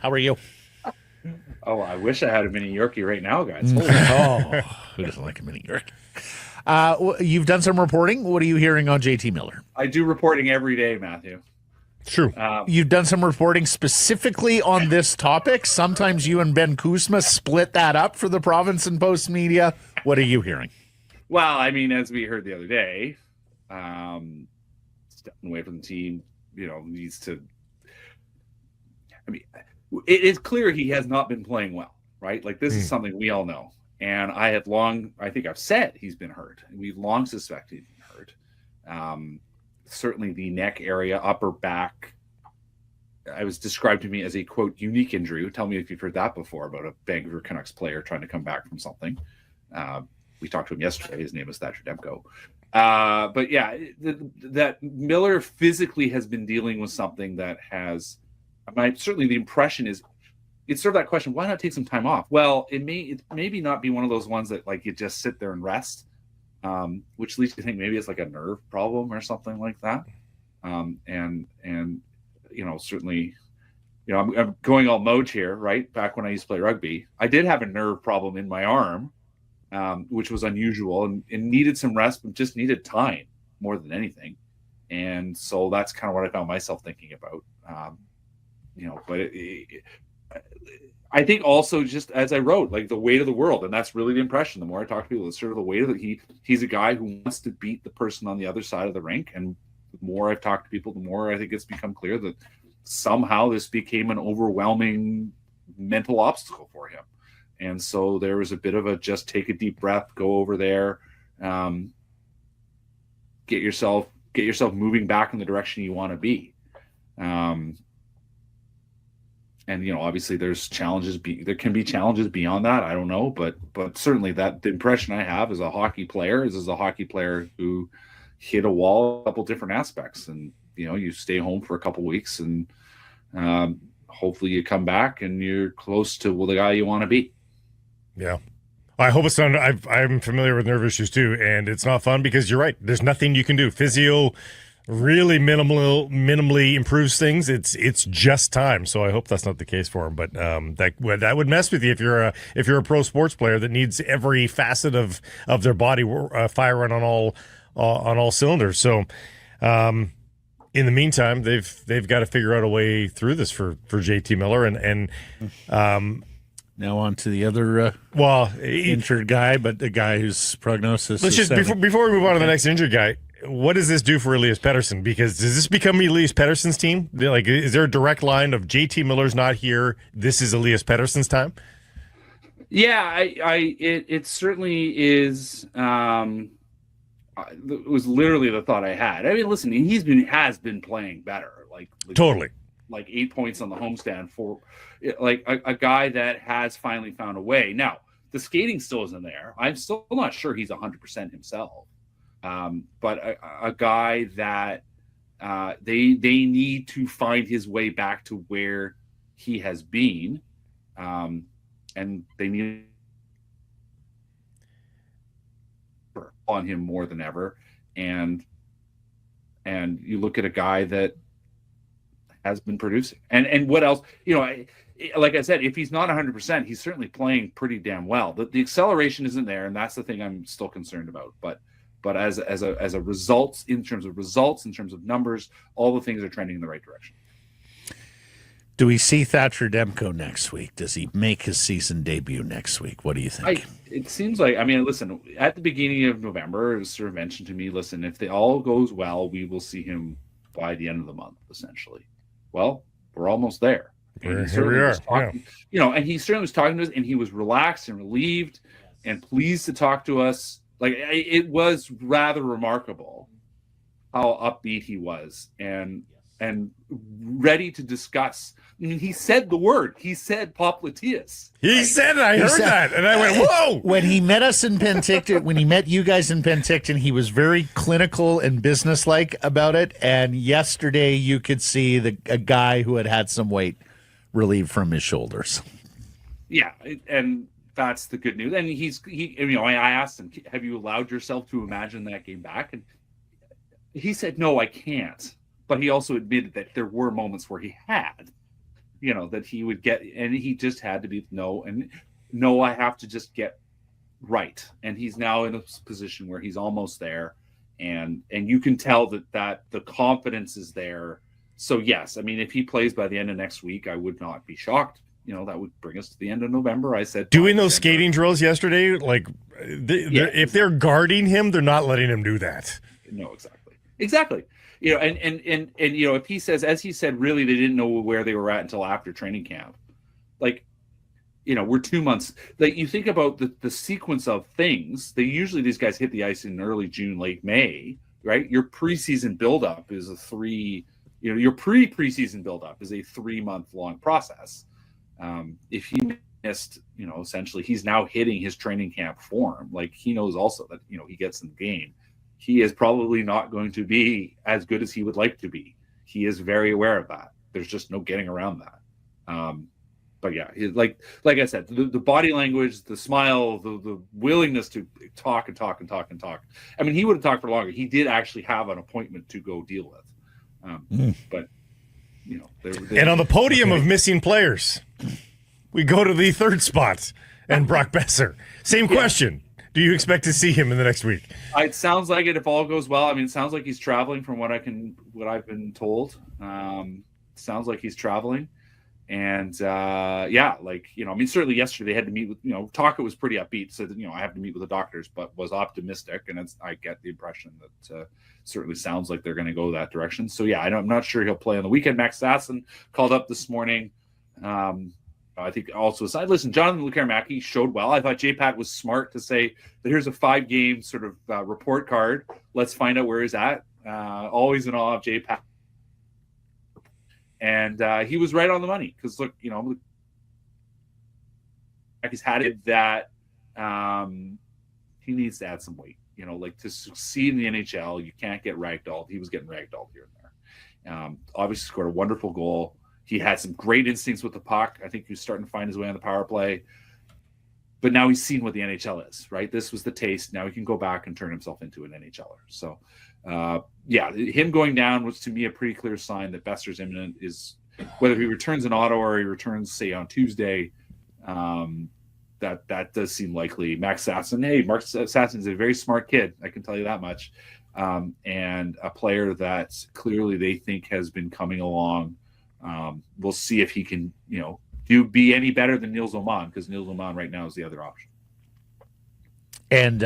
How are you? Oh, I wish I had a mini Yorkie right now, guys. Holy Who doesn't like a mini Yorkie? You've done some reporting. What are you hearing on JT Miller? I do reporting every day, Matthew. True. You've done some reporting specifically on this topic. Sometimes you and Ben Kuzma split that up for the Province and Post media. What are you hearing? Well, I mean, as we heard the other day, stepping away from the team, needs to. I mean, it is clear he has not been playing well, right? Like, this is something we all know. And I think I've said he's been hurt. We've long suspected he's been hurt. Certainly the neck area, upper back. I was described to me as a, quote, unique injury. Tell me if you've heard that before about a Vancouver Canucks player trying to come back from something. We talked to him yesterday. His name is Thatcher Demko. But yeah, that Miller physically has been dealing with something that has, certainly the impression is, it's sort of that question, why not take some time off? Well, it maybe not be one of those ones that like you just sit there and rest, which leads you to think maybe it's like a nerve problem or something like that. And certainly, I'm going all Moj here, right? Back when I used to play rugby, I did have a nerve problem in my arm, which was unusual and needed some rest, but just needed time more than anything. And so that's kind of what I found myself thinking about. But I think also, just as I wrote, like the weight of the world, and that's really the impression. The more I talk to people, it's sort of the weight of that he's a guy who wants to beat the person on the other side of the rink. And the more I've talked to people, the more I think it's become clear that somehow this became an overwhelming mental obstacle for him. And so there was a bit of a just take a deep breath, go over there, get yourself moving back in the direction you want to be. And obviously there's challenges. There can be challenges beyond that. I don't know, but certainly that the impression I have as a hockey player is a hockey player who hit a wall, a couple different aspects, and you stay home for a couple weeks, and hopefully you come back and you're close to the guy you want to be. Yeah. I hope it's not. I'm familiar with nerve issues too, and it's not fun because you're right. There's nothing you can do. Physio really minimally improves things. It's just time. So I hope that's not the case for him. But that would mess with you if you're a pro sports player that needs every facet of their body firing on all cylinders. So in the meantime, they've got to figure out a way through this for JT Miller and now on to the other injured guy, but the guy whose prognosis. Let's just before we move on to the next injured guy. What does this do for Elias Pettersson? Because does this become Elias Pettersson's team? Like, is there a direct line of JT Miller's not here? This is Elias Pettersson's time. Yeah, it certainly is. It was literally the thought I had. I mean, listen, has been playing better. Like totally. Like 8 points on the homestand for like a guy that has finally found a way. Now the skating still isn't there. I'm still not sure he's 100% himself. But a guy that they need to find his way back to where he has been, and they need on him more than ever. And you look at a guy that has been producing, and what else? Like I said, if he's not 100%, he's certainly playing pretty damn well. The acceleration isn't there, and that's the thing I'm still concerned about. But as a result, in terms of numbers, all the things are trending in the right direction. Do we see Thatcher Demco next week? Does he make his season debut next week? What do you think? It seems like, I mean, listen, at the beginning of November, it was sort of mentioned to me, listen, if it all goes well, we will see him by the end of the month, essentially. Well, we're almost there. Here we are. Talking, and he certainly was talking to us, and he was relaxed and relieved and pleased to talk to us. Like, it was rather remarkable how upbeat he was and ready to discuss. I mean, he said the word. He said popliteus. He said it. I heard that. And I went, whoa. When he met us in Penticton, when he met you guys in Penticton, he was very clinical and businesslike about it. And yesterday you could see a guy who had some weight relieved from his shoulders. Yeah. And that's the good news. And I asked him, have you allowed yourself to imagine that game back? And he said, no, I can't. But he also admitted that there were moments where he had, that he would get, and he just had to be no, I have to just get right. And he's now in a position where he's almost there. And you can tell that the confidence is there. So yes, I mean, if he plays by the end of next week, I would not be shocked. That would bring us to the end of November. I said, doing those skating drills yesterday, like if they're guarding him, they're not letting him do that. No, exactly. And if he says, as he said, really, they didn't know where they were at until after training camp. Like, we're 2 months. Like, you think about the sequence of things. These guys hit the ice in early June, late May, right? Your preseason buildup is your preseason buildup is a 3-month long process. If he missed, essentially, he's now hitting his training camp form. Like, he knows also that, he gets in the game. He is probably not going to be as good as he would like to be. He is very aware of that. There's just no getting around that. But yeah, like I said, the body language, the smile, the willingness to talk and talk and talk and talk. I mean, he would have talked for longer. He did actually have an appointment to go deal with. But, and on the podium of missing players, we go to the third spot and Brock Boeser. Same question. Do you expect to see him in the next week? It sounds like it if all goes well. I mean, it sounds like he's traveling from what I've been told. Sounds like he's traveling. And certainly yesterday they had to meet with, Taka was pretty upbeat, said that, I have to meet with the doctors, but was optimistic. And I get the impression that certainly sounds like they're going to go that direction. So yeah, I'm not sure he'll play on the weekend. Max Sasson called up this morning. I think also aside, listen, Jonathan Lekkerimaki showed well. I thought J-Pat was smart to say that here's a 5-game sort of report card. Let's find out where he's at. Always in awe of J-Pat. And he was right on the money because, look, he's had it that he needs to add some weight. To succeed in the NHL, you can't get ragdolled. He was getting ragdolled here and there. Obviously scored a wonderful goal. He had some great instincts with the puck. I think he was starting to find his way on the power play. But now he's seen what the NHL is, right? This was the taste. Now he can go back and turn himself into an NHLer. So, him going down was, to me, a pretty clear sign that Boeser's imminent. Is whether he returns in Ottawa or he returns, say, on Tuesday, that does seem likely. Max Sasson, Max Sasson's a very smart kid. I can tell you that much. And a player that clearly they think has been coming along. We'll see if he can, be any better than Niels Oman, because Niels Oman right now is the other option. And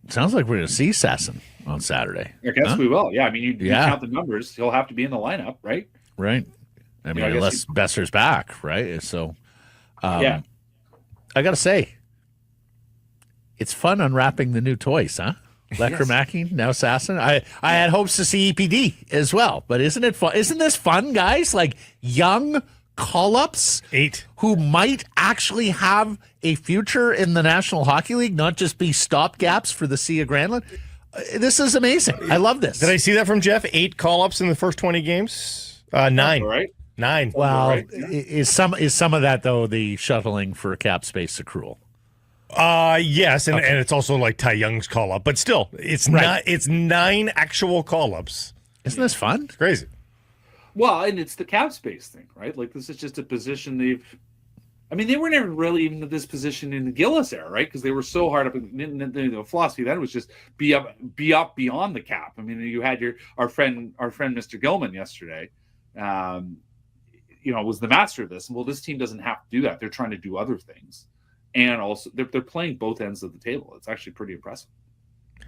sounds like we're going to see Sasson on Saturday. I guess we will. Yeah, I mean, you count the numbers. He'll have to be in the lineup, right? Right. I mean, unless Boeser's back, right? So, I got to say, it's fun unwrapping the new toys, huh? Lekkerimaki, now Sasson. I had hopes to see EPD as well, but isn't it fun? Isn't this fun, guys? Like young call-ups 8 who might actually have a future in the National Hockey League, not just be stopgaps for the Sea of Grandland. This is amazing. I love this. Did I see that from Jeff? 8 call-ups in the first 20 games? 9. All right. 9. Well, right. is some of that, though, the shuttling for cap space accrual? Yes, and it's also like Ty Young's call up, but still, it's not. It's 9 actual call ups. Isn't this fun? It's crazy. Well, and it's the cap space thing, right? Like, this is just a position they were never really even in this position in the Gillis era, right? Because they were so hard up. The philosophy then was just be up beyond the cap. I mean, you had our friend Mr. Gilman yesterday. was the master of this. Well, this team doesn't have to do that. They're trying to do other things, and also they're playing both ends of the table. It's actually pretty impressive.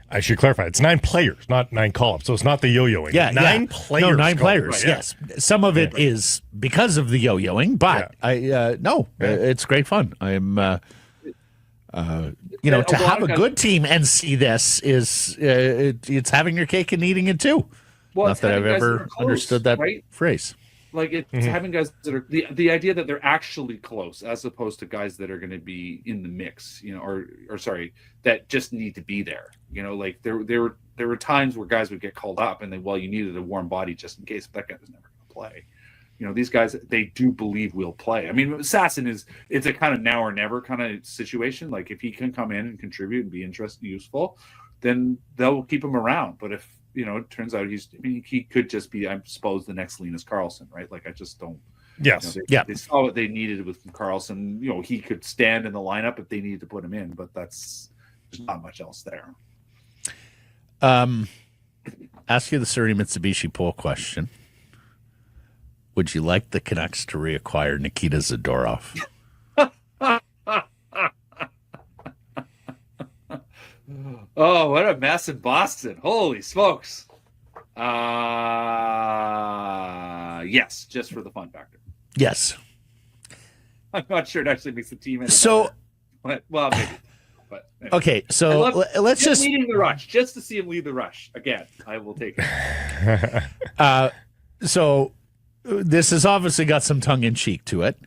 I should clarify. It's 9 players, not 9 call-ups. So it's not the yo-yoing. Yeah, 9 players. No, 9 players. Right, yes, some of it is because of the yo-yoing, but it's great fun. I'm, to have a good team and see this is it's having your cake and eating it too. Well, not that I've ever understood that phrase. Like it's having guys that are the idea that they're actually close, as opposed to guys that are going to be in the mix, or sorry, that just need to be there. Like there were times where guys would get called up, and you needed a warm body just in case, but that guy was never going to play. These guys, they do believe we'll play. I mean, Sasson it's a kind of now or never kind of situation. Like if he can come in and contribute and be useful, then they'll keep him around. But if it turns out he could just be, I suppose, the next Linus Karlsson, right? Like I just don't. Yes. They saw what they needed with Karlsson. He could stand in the lineup if they needed to put him in, but there's not much else there. Ask you the Surrey Mitsubishi poll question. Would you like the Canucks to reacquire Nikita Zadorov? Oh, what a mess in Boston. Holy smokes. Yes, just for the fun factor. Yes. I'm not sure it actually makes the team any better. Well, maybe. But anyway. Okay, so let's just leading the rush, just to see him lead the rush again. I will take it. So this has obviously got some tongue in cheek to it,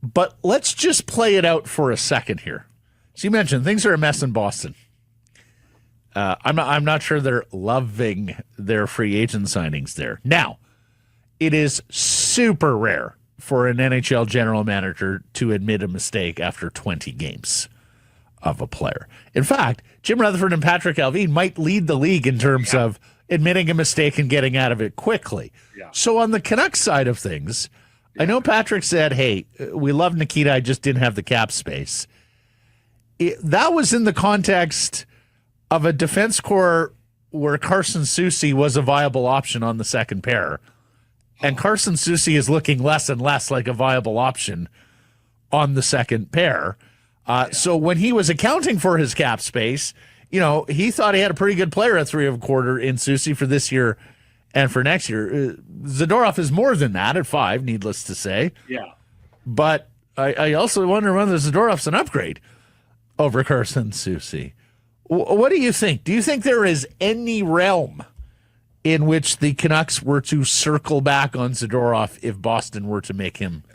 but let's just play it out for a second here. So you mentioned things are a mess in Boston. I'm not sure they're loving their free agent signings there. Now, it is super rare for an NHL general manager to admit a mistake after 20 games of a player. In fact, Jim Rutherford and Patrick Alvin might lead the league in terms of admitting a mistake and getting out of it quickly. Yeah. So on the Canucks side of things, I know Patrick said, hey, we love Nikita, I just didn't have the cap space. That was in the context of a defense core where Carson Soucy was a viable option on the second pair. And Carson Soucy is looking less and less like a viable option on the second pair. So when he was accounting for his cap space, he thought he had a pretty good player at 3 1/4 in Soucy for this year and for next year. Zadorov is more than that at 5, needless to say. Yeah. But I also wonder whether Zadorov's an upgrade over Carson Soucy. What do you think? Do you think there is any realm in which the Canucks were to circle back on Zadorov if Boston were to make him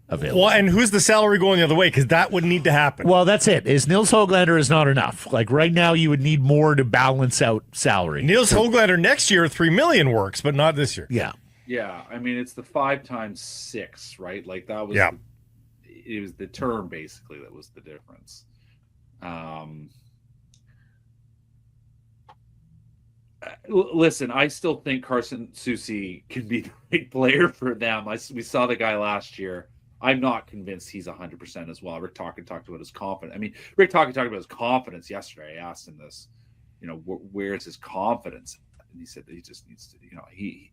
available? Well, and who's the salary going the other way? Because that would need to happen. Well, that's it. Nils Höglander is not enough. Like right now, you would need more to balance out salary. Nils Höglander next year, $3 million works, but not this year. Yeah. Yeah. I mean, it's the 5 times 6, right? Like that was, it was the term basically that was the difference. Listen, I still think Carson Soucy can be the right player for them. We saw the guy last year. I'm not convinced he's 100% as well. Rick Tocchet talked about his confidence. I mean, Rick Tocchet talked about his confidence yesterday. I asked him this, where's his confidence? And he said that he just needs to,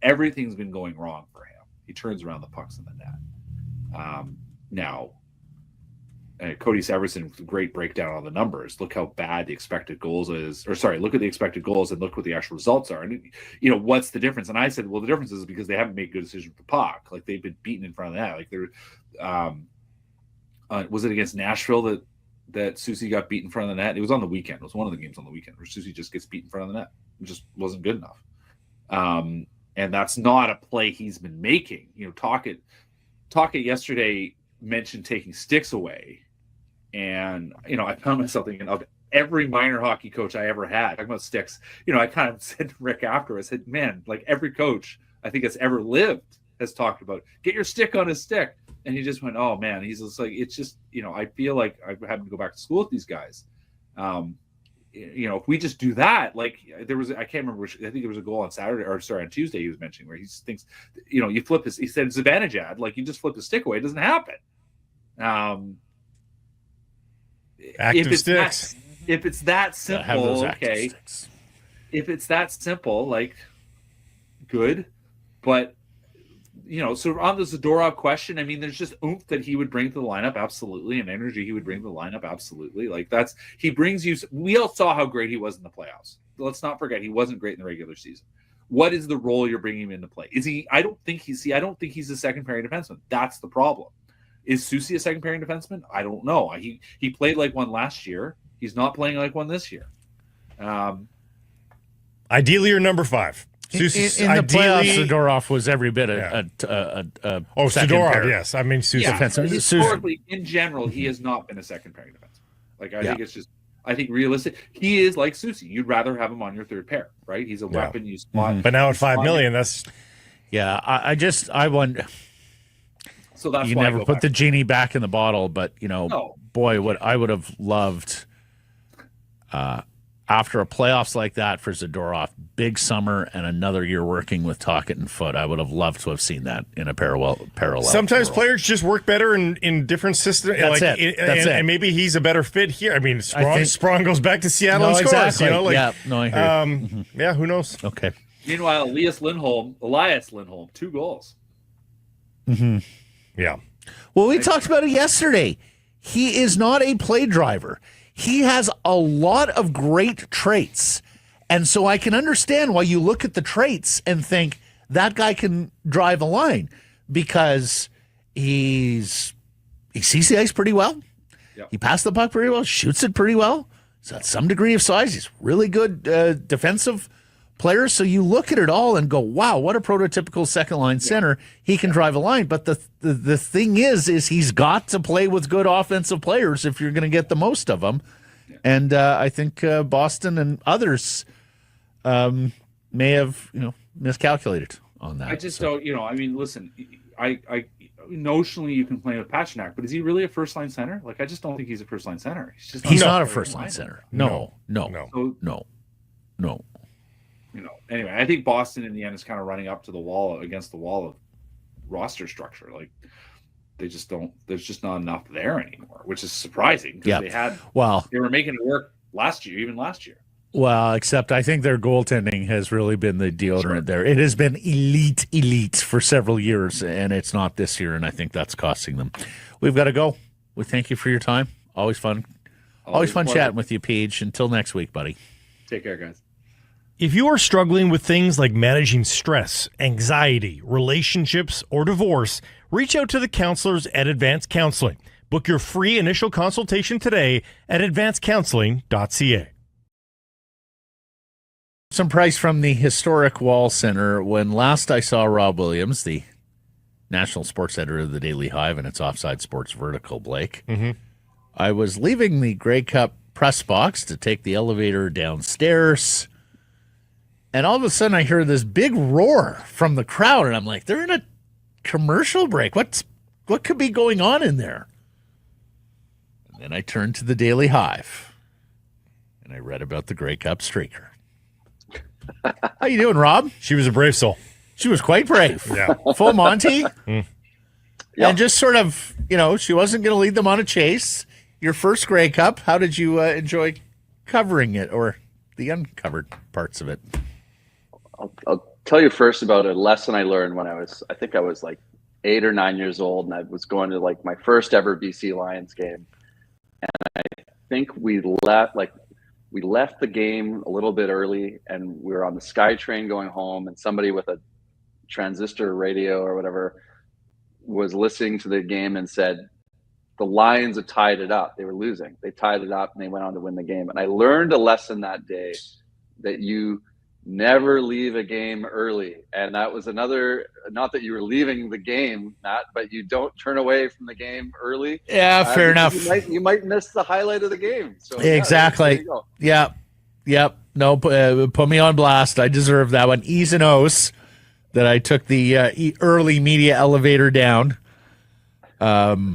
everything's been going wrong for him. He turns around the pucks in the net. Now, Cody Severson with a great breakdown on the numbers. Look how bad the expected goals is, look at the expected goals and look what the actual results are. And, what's the difference? And I said, well, the difference is because they haven't made good decisions with the puck. Like they've been beaten in front of the net. Like was it against Nashville that Soucy got beat in front of the net? It was on the weekend. It was one of the games on the weekend where Soucy just gets beat in front of the net. It just wasn't good enough. And that's not a play he's been making. Tocchet yesterday mentioned taking sticks away. And, I found myself thinking of every minor hockey coach I ever had, talking about sticks. I kind of said to Rick after, I said, man, like every coach I think that's ever lived has talked about, get your stick on his stick. And he just went, oh, man, he's just like, it's just, I feel like I'm having to go back to school with these guys. If we just do that, like there was, I can't remember, I think there was a goal on on Tuesday he was mentioning where he thinks, you flip his, he said it's advantage ad, like you just flip the stick away. It doesn't happen. Active sticks. If it's that simple, okay. Sticks. If it's that simple, like, good. But, so on the Zadorov question, I mean, there's just oomph that he would bring to the lineup, absolutely, and energy he would bring to the lineup, absolutely. Like he brings you. We all saw how great he was in the playoffs. Let's not forget he wasn't great in the regular season. What is the role you're bringing him into play? Is he? I don't think he's a second pairing defenseman. That's the problem. Is Soucy a second pairing defenseman? I don't know. He played like one last year. He's not playing like one this year. Ideally, you're number 5. In the playoffs, Zadorov was every bit Zadorov, yes. I mean, Soucy. Defenseman. Historically, in general, he has not been a second pairing defenseman. Like I think it's just. I think realistic. He is like Soucy. You'd rather have him on your third pair, right? He's a weapon you spot. But now at $5 million, that's I wonder. So that's you why never put the genie back in the bottle, but boy, what I would have loved after a playoffs like that for Zadorov, big summer and another year working with Tocchet and Foote. I would have loved to have seen that in a parallel. Sometimes players just work better in different systems. That's it. And maybe he's a better fit here. I mean, Sprong goes back to Seattle and scores. Exactly. I hear yeah, who knows? Okay. Meanwhile, Elias Lindholm, 2 goals. Mm-hmm. Yeah. Well, we talked about it yesterday. He is not a play driver. He has a lot of great traits. And so I can understand why you look at the traits and think that guy can drive a line because he sees the ice pretty well. Yep. He passed the puck pretty well, shoots it pretty well. He's got some degree of size. He's really good defensive player. So you look at it all and go, wow, what a prototypical second line center. He can drive a line. But the thing is he's got to play with good offensive players if you're going to get the most of them. Yeah. And I think Boston and others may have miscalculated on that. I just don't. I mean, listen, I notionally you can play with Pasternak, but is he really a first line center? Like, I just don't think he's a first line center. He's not a first line center. No. Anyway, I think Boston in the end is kind of running up to the wall against the wall of roster structure. Like they just don't. There's just not enough there anymore, which is surprising because they were making it work last year. Well, except I think their goaltending has really been the deodorant there. It has been elite for several years, and it's not this year, and I think that's costing them. We've got to go. We thank you for your time. Always fun. Always fun chatting with you, Paige. Until next week, buddy. Take care, guys. If you are struggling with things like managing stress, anxiety, relationships, or divorce, reach out to the counselors at Advanced Counseling. Book your free initial consultation today at advancedcounseling.ca. Some price from the historic Wall Center. When last I saw Rob Williams, the national sports editor of the Daily Hive and its Offside Sports Vertical, Blake, I was leaving the Grey Cup press box to take the elevator downstairs. And all of a sudden, I hear this big roar from the crowd, and I'm like, they're in a commercial break. What could be going on in there? And then I turned to the Daily Hive, and I read about the Grey Cup streaker. How you doing, Rob? She was a brave soul. She was quite brave. Yeah. Full Monty. And just sort of, she wasn't going to lead them on a chase. Your first Grey Cup, how did you enjoy covering it or the uncovered parts of it? I'll tell you first about a lesson I learned when I think I was like 8 or 9 years old, and I was going to like my first ever BC Lions game. And I think we left the game a little bit early, and we were on the SkyTrain going home, and somebody with a transistor radio or whatever was listening to the game and said, the Lions had tied it up. They were losing. They tied it up and they went on to win the game. And I learned a lesson that day that you never leave a game early. And that was another, not that you were leaving the game, Matt, but you don't turn away from the game early. Yeah, fair enough. You might miss the highlight of the game. So exactly. Yep. No, put me on blast. I deserve that one. E's and O's that I took the early media elevator down. But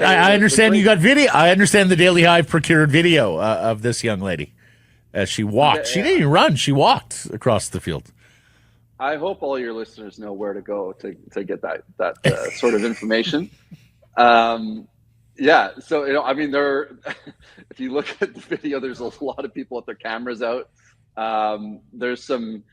I understand you got video. I understand the Daily Hive procured video of this young lady as she walked. She didn't even run. She walked across the field. I hope all your listeners know where to go to get that sort of information. Yeah. So, I mean, if you look at the video, there's a lot of people with their cameras out. There's some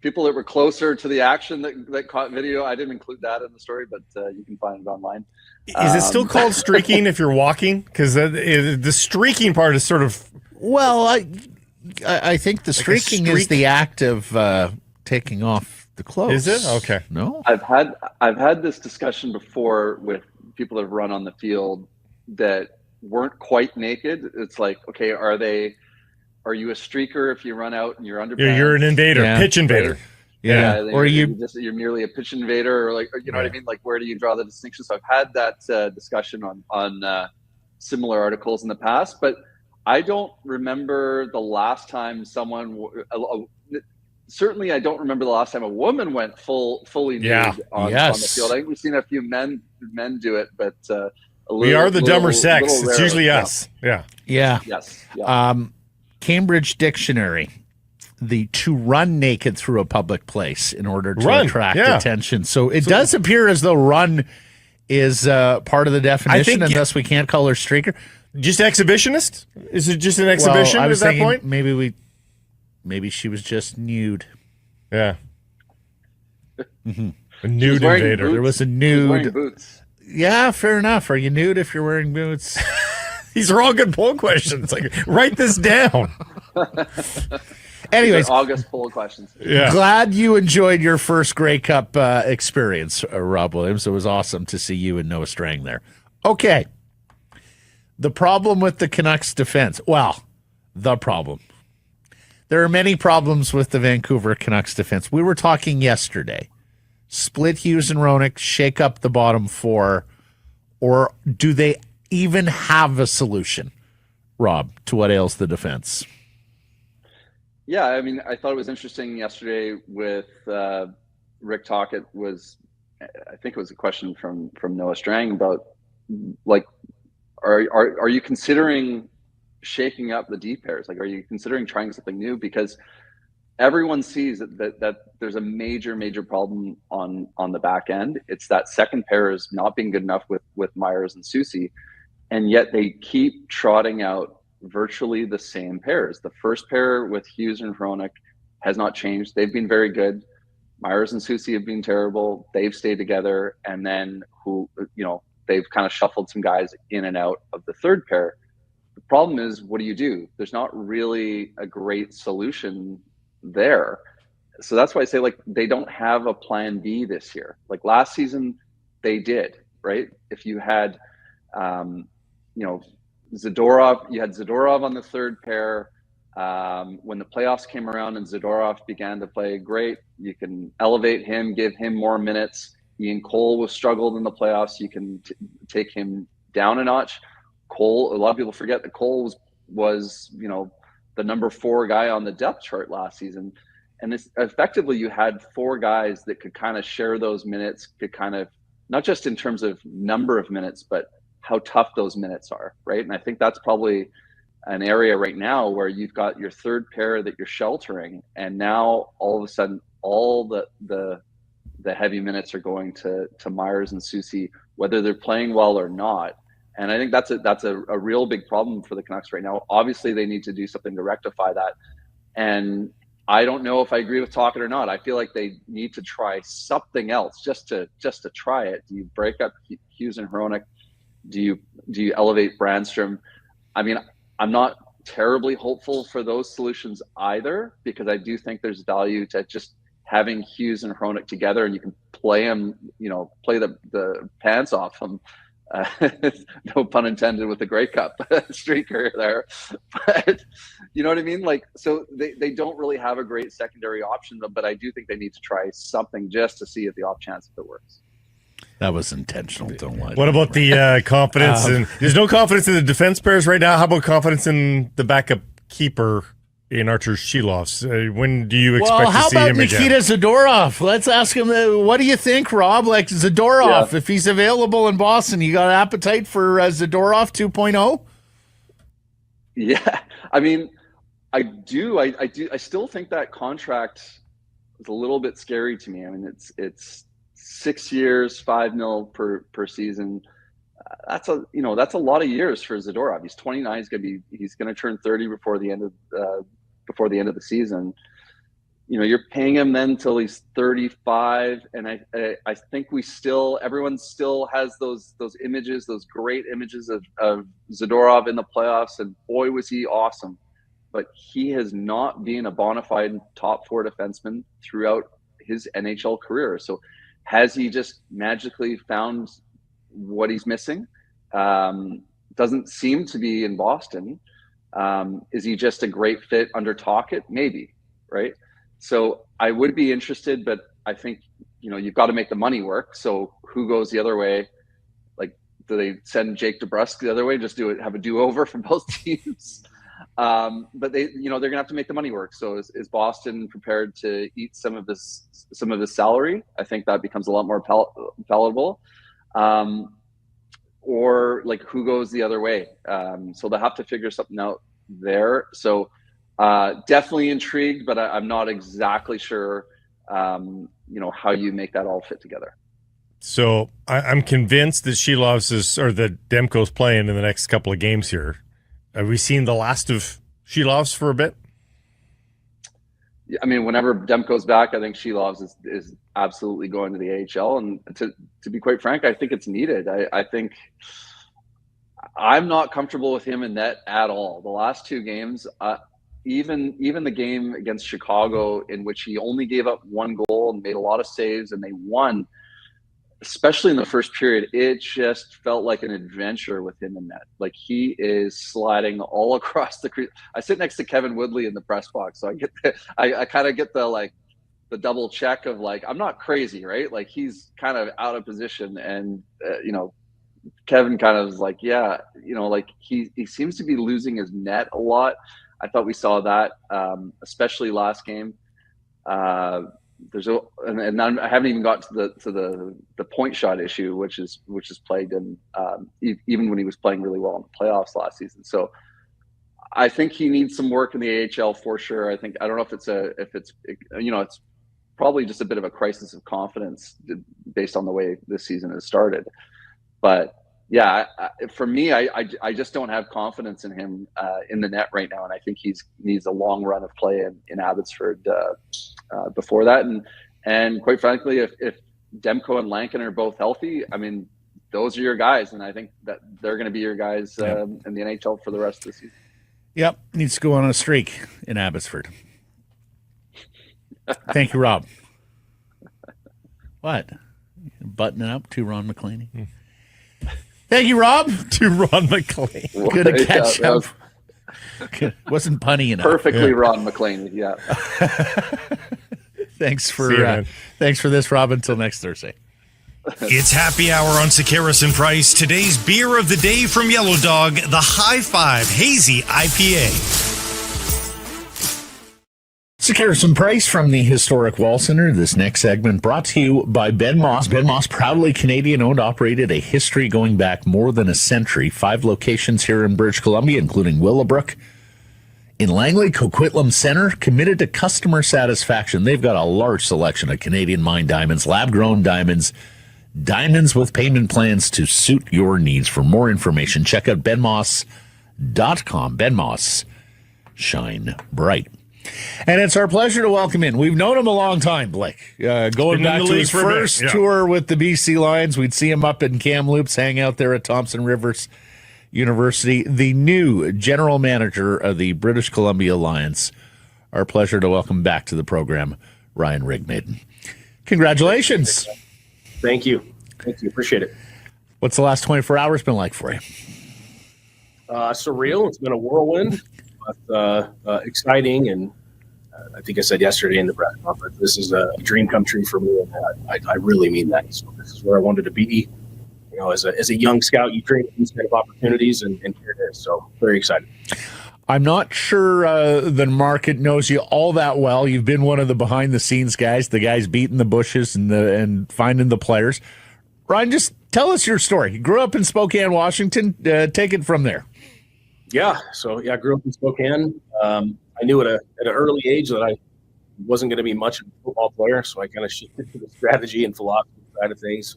people that were closer to the action that caught video. I didn't include that in the story, but you can find it online. Is it still called streaking if you're walking? Because the streaking part is sort of... Well, I think the streaking is the act of taking off the clothes. Is it? Okay. No? I've had this discussion before with people that have run on the field that weren't quite naked. It's like, okay, are you a streaker if you run out and you're underpants? You're an invader, pitch invader. Right? Yeah. Or you're merely a pitch invader, or you know what I mean? Like, where do you draw the distinction? So I've had that discussion on similar articles in the past, but I don't remember the last time someone. Certainly, I don't remember the last time a woman went fully nude on the field. I think we've seen a few men do it, but we are the dumber sex. It's usually us. Yeah. Yes. Yeah. Cambridge Dictionary: to run naked through a public place in order to attract attention. So it does appear as though run is part of the definition, and thus we can't call her streaker. Just exhibitionist? Is it just an exhibition at that point? Maybe she was just nude. Yeah. Mm-hmm. A nude invader. Boots. There was a nude. She was wearing boots. Yeah, fair enough. Are you nude if you're wearing boots? These are all good poll questions. Like, write this down. Anyways, August poll questions. Yeah. Glad you enjoyed your first Grey Cup experience, Rob Williams. It was awesome to see you and Noah Strang there. Okay. The problem with the Canucks defense. Well, the problem. There are many problems with the Vancouver Canucks defense. We were talking yesterday. Split Hughes and Roenick, shake up the bottom four, or do they even have a solution, Rob, to what ails the defense? Yeah, I mean, I thought it was interesting yesterday with Rick Tocchet I think it was a question from Noah Strang about, like, are you considering shaking up the D pairs? Like, are you considering trying something new? Because everyone sees that there's a major problem on the back end. It's that second pair is not being good enough with Myers and Soucy, and yet they keep trotting out virtually the same pairs. The first pair with Hughes and Hronik has not changed. They've been very good. Myers and Soucy have been terrible. They've stayed together, and then they've kind of shuffled some guys in and out of the third pair. The problem is, what do? There's not really a great solution there. So that's why I say, like, they don't have a plan B this year. Like last season, they did, right? If you had, Zadorov, you had Zadorov on the third pair. When the playoffs came around and Zadorov began to play great, you can elevate him, give him more minutes. Ian Cole was struggled in the playoffs. You can take him down a notch. Cole, a lot of people forget that Cole was the number 4 guy on the depth chart last season. And this, effectively, you had 4 guys that could kind of share those minutes, could kind of, not just in terms of number of minutes, but how tough those minutes are, right? And I think that's probably an area right now where you've got your third pair that you're sheltering, and now all of a sudden, all the heavy minutes are going to Myers and Soucy, whether they're playing well or not. And I think that's a real big problem for the Canucks right now. Obviously, they need to do something to rectify that. And I don't know if I agree with Tocchet or not. I feel like they need to try something else just to try it. Do you break up Hughes and Hronik? Do you elevate Brandstrom? I mean, I'm not terribly hopeful for those solutions either, because I do think there's value to just having Hughes and Hronik together, and you can play them, play the pants off them. No pun intended with the Grey Cup streaker there, but you know what I mean? Like, so they don't really have a great secondary option, but I do think they need to try something just to see if the off chance if it works. That was intentional. Don't lie. What about the confidence? There's no confidence in the defense pairs right now. How about confidence in the backup keeper in Artur Shilovs? When do you expect to see him again? How about Nikita Zadorov? Let's ask him, what do you think, Rob? Like Zadorov, if he's available in Boston, you got an appetite for Zadorov 2.0? Yeah, I mean, I do. I still think that contract is a little bit scary to me. I mean, it's 6 years, $5 million per season. That's a lot of years for Zadorov. He's 29. He's going to turn 30 before the end of the season. you're paying him then till he's 35, and I think everyone still has those images, those great images of Zadorov in the playoffs, and boy was he awesome. But he has not been a bona fide top 4 defenseman throughout his NHL career. So has he just magically found what he's missing? Doesn't seem to be in Boston. Is he just a great fit under Tocchet? Maybe, right? So I would be interested, but I think, you've got to make the money work. So who goes the other way? Like, do they send Jake DeBrusk the other way? Just have a do-over for both teams? But they're going to have to make the money work. So is Boston prepared to eat some of this salary? I think that becomes a lot more palatable. Or like, who goes the other way? So they'll have to figure something out there. So definitely intrigued, but I'm not exactly sure, how you make that all fit together. So I'm convinced that that Demko's playing in the next couple of games here. Have we seen the last of Shilov's for a bit? I mean, whenever Demko's back, I think Shilov's is absolutely going to the AHL. And to be quite frank, I think it's needed. I think I'm not comfortable with him in net at all. The last 2 games, even the game against Chicago, in which he only gave up 1 goal and made a lot of saves and they won, especially in the first period, it just felt like an adventure with him in net. Like, he is sliding all across the crease. I sit next to Kevin Woodley in the press box, so I kind of get the double check of like, I'm not crazy, right? Like, he's kind of out of position, and Kevin kind of is like, yeah, like he seems to be losing his net a lot. I thought we saw that, especially last game. I haven't even got to the point shot issue, which is plagued him, even when he was playing really well in the playoffs last season. So I think he needs some work in the AHL for sure. I don't know if it's probably just a bit of a crisis of confidence based on the way this season has started. But yeah, for me, I just don't have confidence in him in the net right now, and I think he needs a long run of play in Abbotsford before that. And quite frankly, if Demko and Lankin are both healthy, I mean, those are your guys, and I think that they're going to be your guys in the NHL for the rest of the season. Yep, needs to go on a streak in Abbotsford. Thank you, Rob. What? Buttoning up to Ron McClaney. Thank you, Rob. To Ron McClain. Good to catch up. Wasn't punny enough. Perfectly Ron McClaney, yeah. Thanks for this, Rob. Until next Thursday. It's happy hour on Sekeres and Price. Today's beer of the day from Yellow Dog, the High Five Hazy IPA. Sekeres and Price from the Historic Wall Center. This next segment brought to you by Ben Moss. Ben Moss, proudly Canadian-owned, operated, a history going back more than a century. 5 locations here in British Columbia, including Willowbrook. In Langley, Coquitlam Center, committed to customer satisfaction. They've got a large selection of Canadian mined diamonds, lab-grown diamonds, diamonds with payment plans to suit your needs. For more information, check out benmoss.com. Ben Moss, shine bright. And it's our pleasure to welcome in. We've known him a long time, Blake. Going back to his first tour with the BC Lions, we'd see him up in Kamloops, hang out there at Thompson Rivers University. The new general manager of the British Columbia Lions. Our pleasure to welcome back to the program, Ryan Rigmaiden. Congratulations. Thank you. Appreciate it. What's the last 24 hours been like for you? Surreal. It's been a whirlwind. But exciting, and I think I said yesterday in the press conference, this is a dream come true for me, and I really mean that. So this is where I wanted to be. As a young scout, you dream of these kind of opportunities, and here it is. So very excited. I'm not sure the market knows you all that well. You've been one of the behind-the-scenes guys, the guys beating the bushes and finding the players. Ryan, just tell us your story. You grew up in Spokane, Washington. Take it from there. Yeah. So, I grew up in Spokane. I knew at an early age that I wasn't going to be much of a football player, so I kind of shifted to the strategy and philosophy side of things.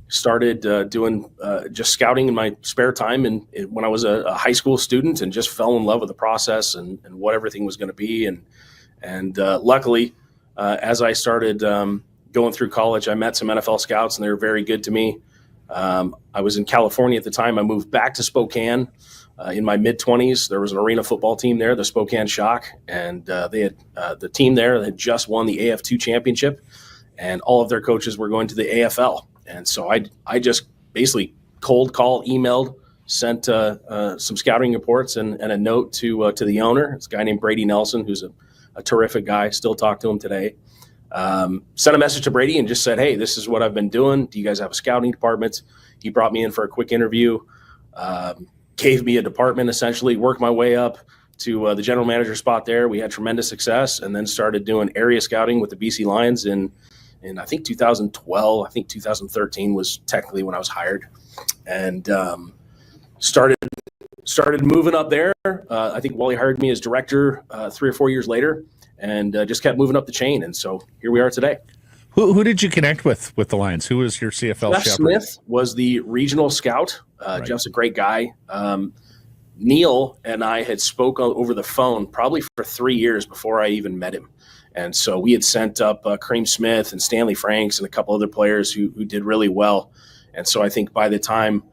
Started doing just scouting in my spare time and when I was a high school student, and just fell in love with the process and what everything was going to be. And And luckily, as I started going through college, I met some NFL scouts, and they were very good to me. I was in California at the time. I moved back to Spokane in my mid-20s. There was an arena football team there, the Spokane Shock, and they had the team there had just won the AF2 championship, and all of their coaches were going to the AFL. And so I just basically cold call, emailed, sent some scouting reports and a note to the owner. It's a guy named Brady Nelson, who's a terrific guy. Still talk to him today. Sent a message to Brady and just said, hey, this is what I've been doing. Do you guys have a scouting department? He brought me in for a quick interview, gave me a department, essentially, worked my way up to the general manager spot there. We had tremendous success, and then started doing area scouting with the BC Lions in I think 2012. I think 2013 was technically when I was hired, and started moving up there. I think Wally hired me as director 3 or 4 years later, and just kept moving up the chain. And so here we are today. Who did you connect with the Lions? Who was your CFL Jeff shepherd? Smith was the regional scout. Right. Jeff's a great guy. Neil and I had spoken over the phone probably for 3 years before I even met him. And so we had sent up Kareem Smith and Stanley Franks and a couple other players who did really well. And so I think by the time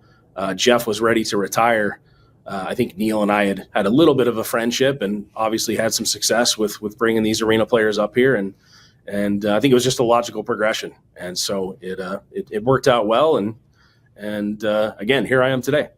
Jeff was ready to retire, I think Neil and I had a little bit of a friendship, and obviously had some success with bringing these arena players up here. And I think it was just a logical progression. And so it worked out well. And again, here I am today.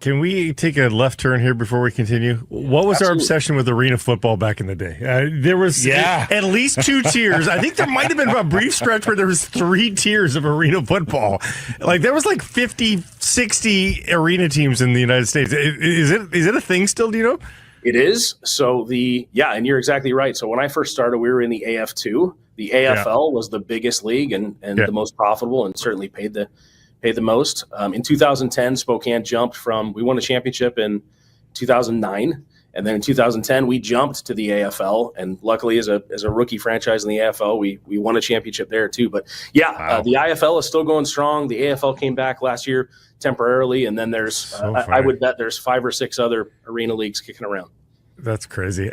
Can we take a left turn here before we continue? What was our obsession with arena football back in the day? There was at least 2 tiers. I think there might have been a brief stretch where there was 3 tiers of arena football. Like there was like 50, 60 arena teams in the United States. Is it a thing still, do you know? It is. So and you're exactly right. So when I first started, we were in the AF2. The AFL was the biggest league and the most profitable, and certainly paid the most. In 2010, Spokane jumped we won a championship in 2009. And then in 2010, we jumped to the AFL. And luckily, as a rookie franchise in the AFL, we won a championship there too. But the IFL is still going strong. The AFL came back last year temporarily. And then there's, I would bet there's 5 or 6 other arena leagues kicking around. That's crazy.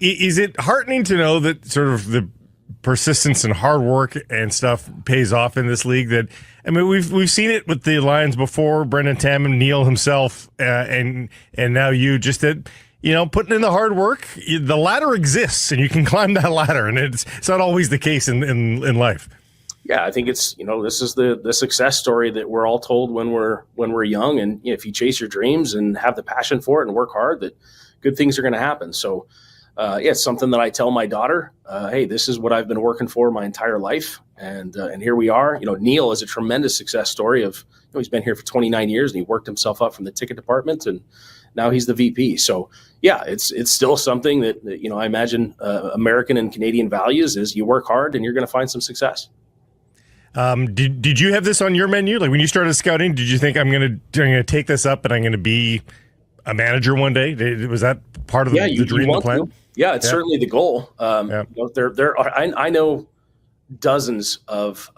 Is it heartening to know that sort of the persistence and hard work and stuff pays off in this league? That, I mean, we've seen it with the Lions before, Brendan Tam and Neil himself, and now you, just that, putting in the hard work, the ladder exists and you can climb that ladder, and it's not always the case in life. Yeah, I think it's, this is the success story that we're all told when we're young, and if you chase your dreams and have the passion for it and work hard, that good things are going to happen. So it's something that I tell my daughter, hey, this is what I've been working for my entire life. And here we are. Neil is a tremendous success story of, he's been here for 29 years and he worked himself up from the ticket department, and now he's the VP. So yeah, it's still something that I imagine American and Canadian values is you work hard and you're going to find some success. Did you have this on your menu? Like when you started scouting, did you think I'm going to take this up and I'm going to be a manager one day? Was that part of the dream, the plan? Yeah, it's certainly the goal. There are, I know dozens of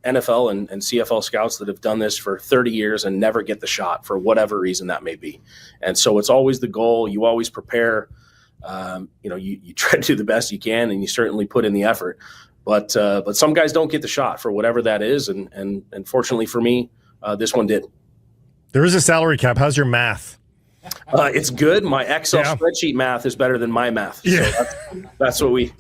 NFL and CFL scouts that have done this for 30 years and never get the shot for whatever reason that may be. And so it's always the goal. You always prepare. You try to do the best you can, and you certainly put in the effort. But some guys don't get the shot for whatever that is, and fortunately for me, this one did. There is a salary cap. How's your math? It's good. My Excel spreadsheet math is better than my math. Yeah. So that's what we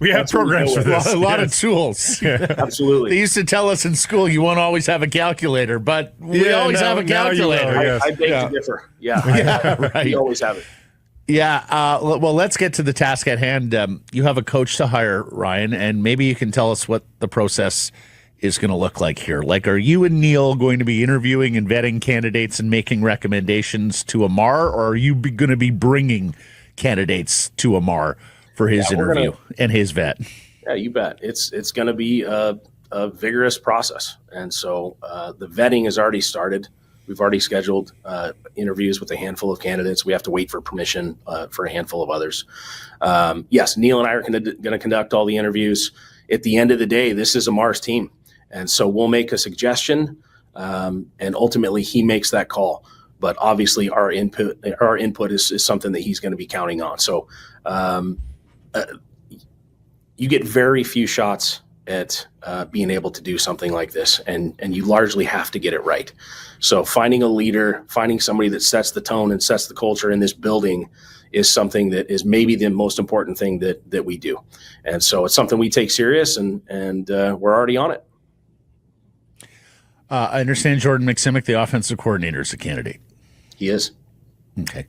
have programs for this. A lot of tools. Absolutely. They used to tell us in school you won't always have a calculator, but we always have a calculator. I beg to differ. Yeah, right. We always have it. Yeah. Well, let's get to the task at hand. You have a coach to hire, Ryan, and maybe you can tell us what the process is going to look like here. Like, are you and Neil going to be interviewing and vetting candidates and making recommendations to Amar, or are you going to be bringing candidates to Amar for his interview and his vet? Yeah, you bet. It's going to be a vigorous process. And so the vetting has already started. We've already scheduled interviews with a handful of candidates. We have to wait for permission for a handful of others. Yes, Neil and I are going to conduct all the interviews. At the end of the day, this is Amar's team. And so we'll make a suggestion, and ultimately he makes that call. But obviously our input is something that he's going to be counting on. So, you get very few shots at being able to do something like this, and you largely have to get it right. So finding a leader, finding somebody that sets the tone and sets the culture in this building is something that is maybe the most important thing that we do. And so it's something we take serious, and we're already on it. I understand Jordan McSimic, the offensive coordinator, is a candidate. He is. Okay.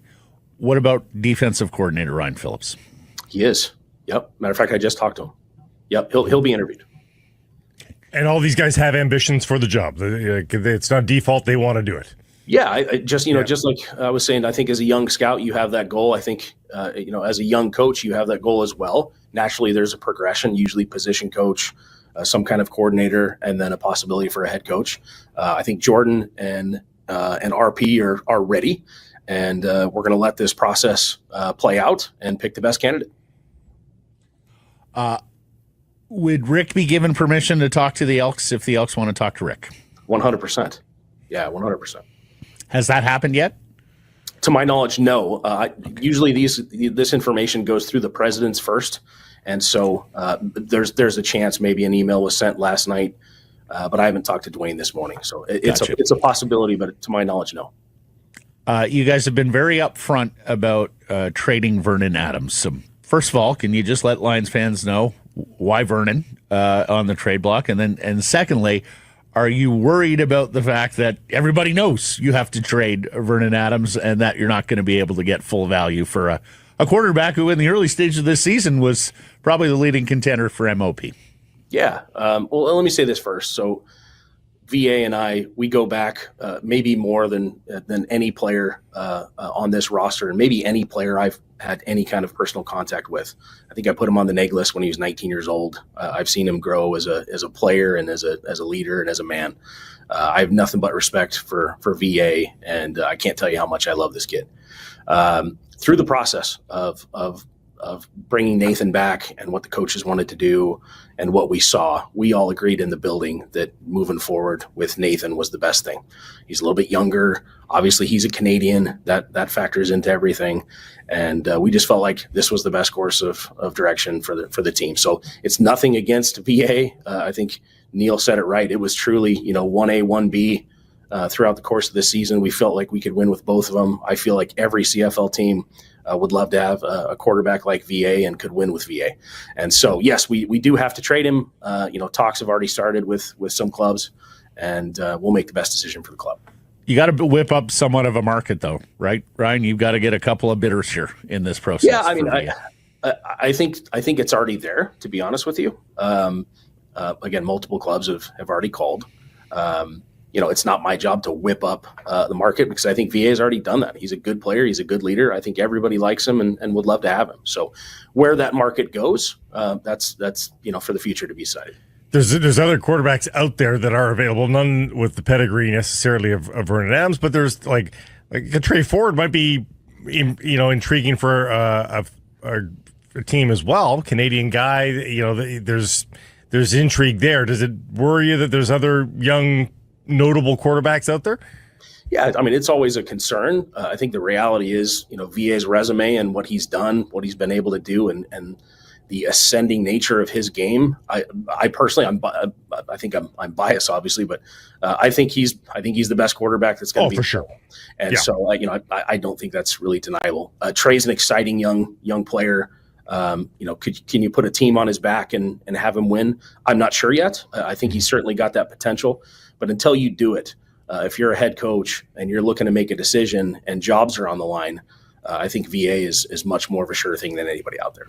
What about defensive coordinator Ryan Phillips? He is. Yep. Matter of fact, I just talked to him. Yep. He'll be interviewed. And all these guys have ambitions for the job. It's not default; they want to do it. Yeah, I just just like I was saying, I think as a young scout, you have that goal. I think as a young coach, you have that goal as well. Naturally, there's a progression. Usually, position coach, some kind of coordinator, and then a possibility for a head coach. I think Jordan and RP are ready, and we're going to let this process play out and pick the best candidate. Would Rick be given permission to talk to the Elks if the Elks want to talk to Rick? 100%. Yeah, 100%. Has that happened yet? To my knowledge, no. Usually this information goes through the presidents first, and so there's a chance maybe an email was sent last night, but I haven't talked to Dwayne this morning, so it's a possibility, but to my knowledge, no. You guys have been very upfront about trading Vernon Adams. So first of all, can you just let Lions fans know why Vernon on the trade block? And secondly, are you worried about the fact that everybody knows you have to trade Vernon Adams and that you're not going to be able to get full value for a quarterback who in the early stage of this season was probably the leading contender for MOP? Yeah. Well, let me say this first. So VA and I, we go back maybe more than any player on this roster, and maybe any player I've had any kind of personal contact with. I think I put him on the neg list when he was 19 years old. I've seen him grow as a player and as a leader and as a man. I have nothing but respect for VA, and I can't tell you how much I love this kid. Through the process of bringing Nathan back and what the coaches wanted to do and what we saw, we all agreed in the building that moving forward with Nathan was the best thing. He's a little bit younger. Obviously, he's a Canadian. That factors into everything. And we just felt like this was the best course of direction for the team. So it's nothing against VA. I think Neil said it right. It was truly, 1A, 1B. Throughout the course of the season, we felt like we could win with both of them. I feel like every CFL team would love to have a quarterback like VA and could win with VA. And so, yes, we do have to trade him. Talks have already started with some clubs, and we'll make the best decision for the club. You got to whip up somewhat of a market, though, right, Ryan? You've got to get a couple of bidders here in this process. Yeah, I mean, I think it's already there, to be honest with you. Again, multiple clubs have already called. It's not my job to whip up the market because I think VA has already done that. He's a good player. He's a good leader. I think everybody likes him and would love to have him. So where that market goes, that's for the future to be decided. There's other quarterbacks out there that are available, none with the pedigree necessarily of Vernon Adams, but there's like a Trey Ford might be, intriguing for a team as well. Canadian guy, there's intrigue there. Does it worry you that there's other young notable quarterbacks out there? Yeah, I mean, it's always a concern. I think the reality is, VA's resume and what he's done, what he's been able to do, and the ascending nature of his game. I personally, I think I'm biased, obviously, but I think he's the best quarterback that's going to be for sure. And yeah. So, I don't think that's really deniable. Trey's an exciting young player. Can you put a team on his back and have him win? I'm not sure yet. I think he's certainly got that potential. But until you do it, if you're a head coach and you're looking to make a decision and jobs are on the line, I think VA is much more of a sure thing than anybody out there.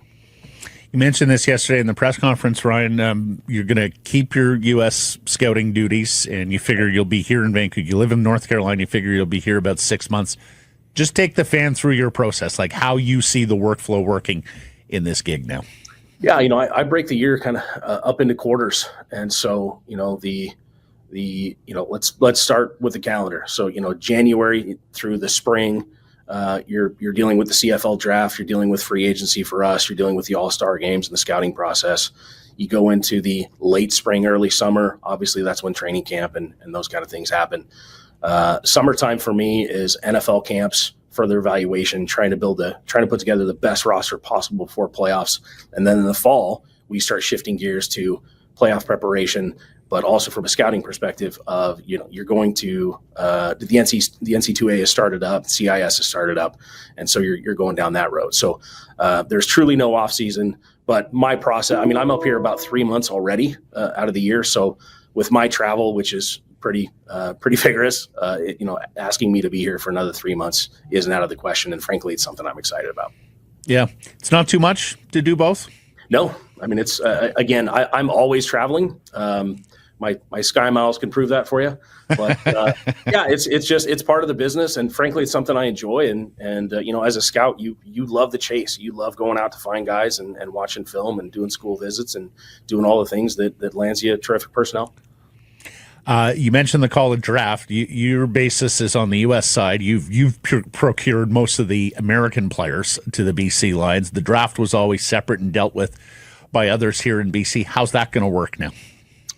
You mentioned this yesterday in the press conference, Ryan. You're going to keep your U.S. scouting duties, and you figure you'll be here in Vancouver. You live in North Carolina. You figure you'll be here about 6 months. Just take the fan through your process, like how you see the workflow working in this gig now. Yeah, I break the year kind of up into quarters, and so let's start with the calendar. So January through the spring. You're dealing with the CFL draft, you're dealing with free agency for us, you're dealing with the all-star games and the scouting process. You go into the late spring, early summer. Obviously, that's when training camp and those kind of things happen. Summertime for me is NFL camps, further evaluation, trying to put together the best roster possible for playoffs. And then in the fall, we start shifting gears to playoff preparation, but also from a scouting perspective of, you're going to the NC2A has started up, CIS has started up, and so you're going down that road. So there's truly no off season. But my process, I'm up here about 3 months already out of the year. So with my travel, which is pretty vigorous, asking me to be here for another 3 months isn't out of the question. And frankly, it's something I'm excited about. Yeah. It's not too much to do both? No. It's, again, I'm always traveling. My Sky Miles can prove that for you. But it's part of the business, and frankly, it's something I enjoy. And as a scout, you love the chase. You love going out to find guys and watching film and doing school visits and doing all the things that lands you terrific personnel. You mentioned the college draft. Your basis is on the U.S. side. You've procured most of the American players to the BC Lions. The draft was always separate and dealt with by others here in BC. How's that going to work now?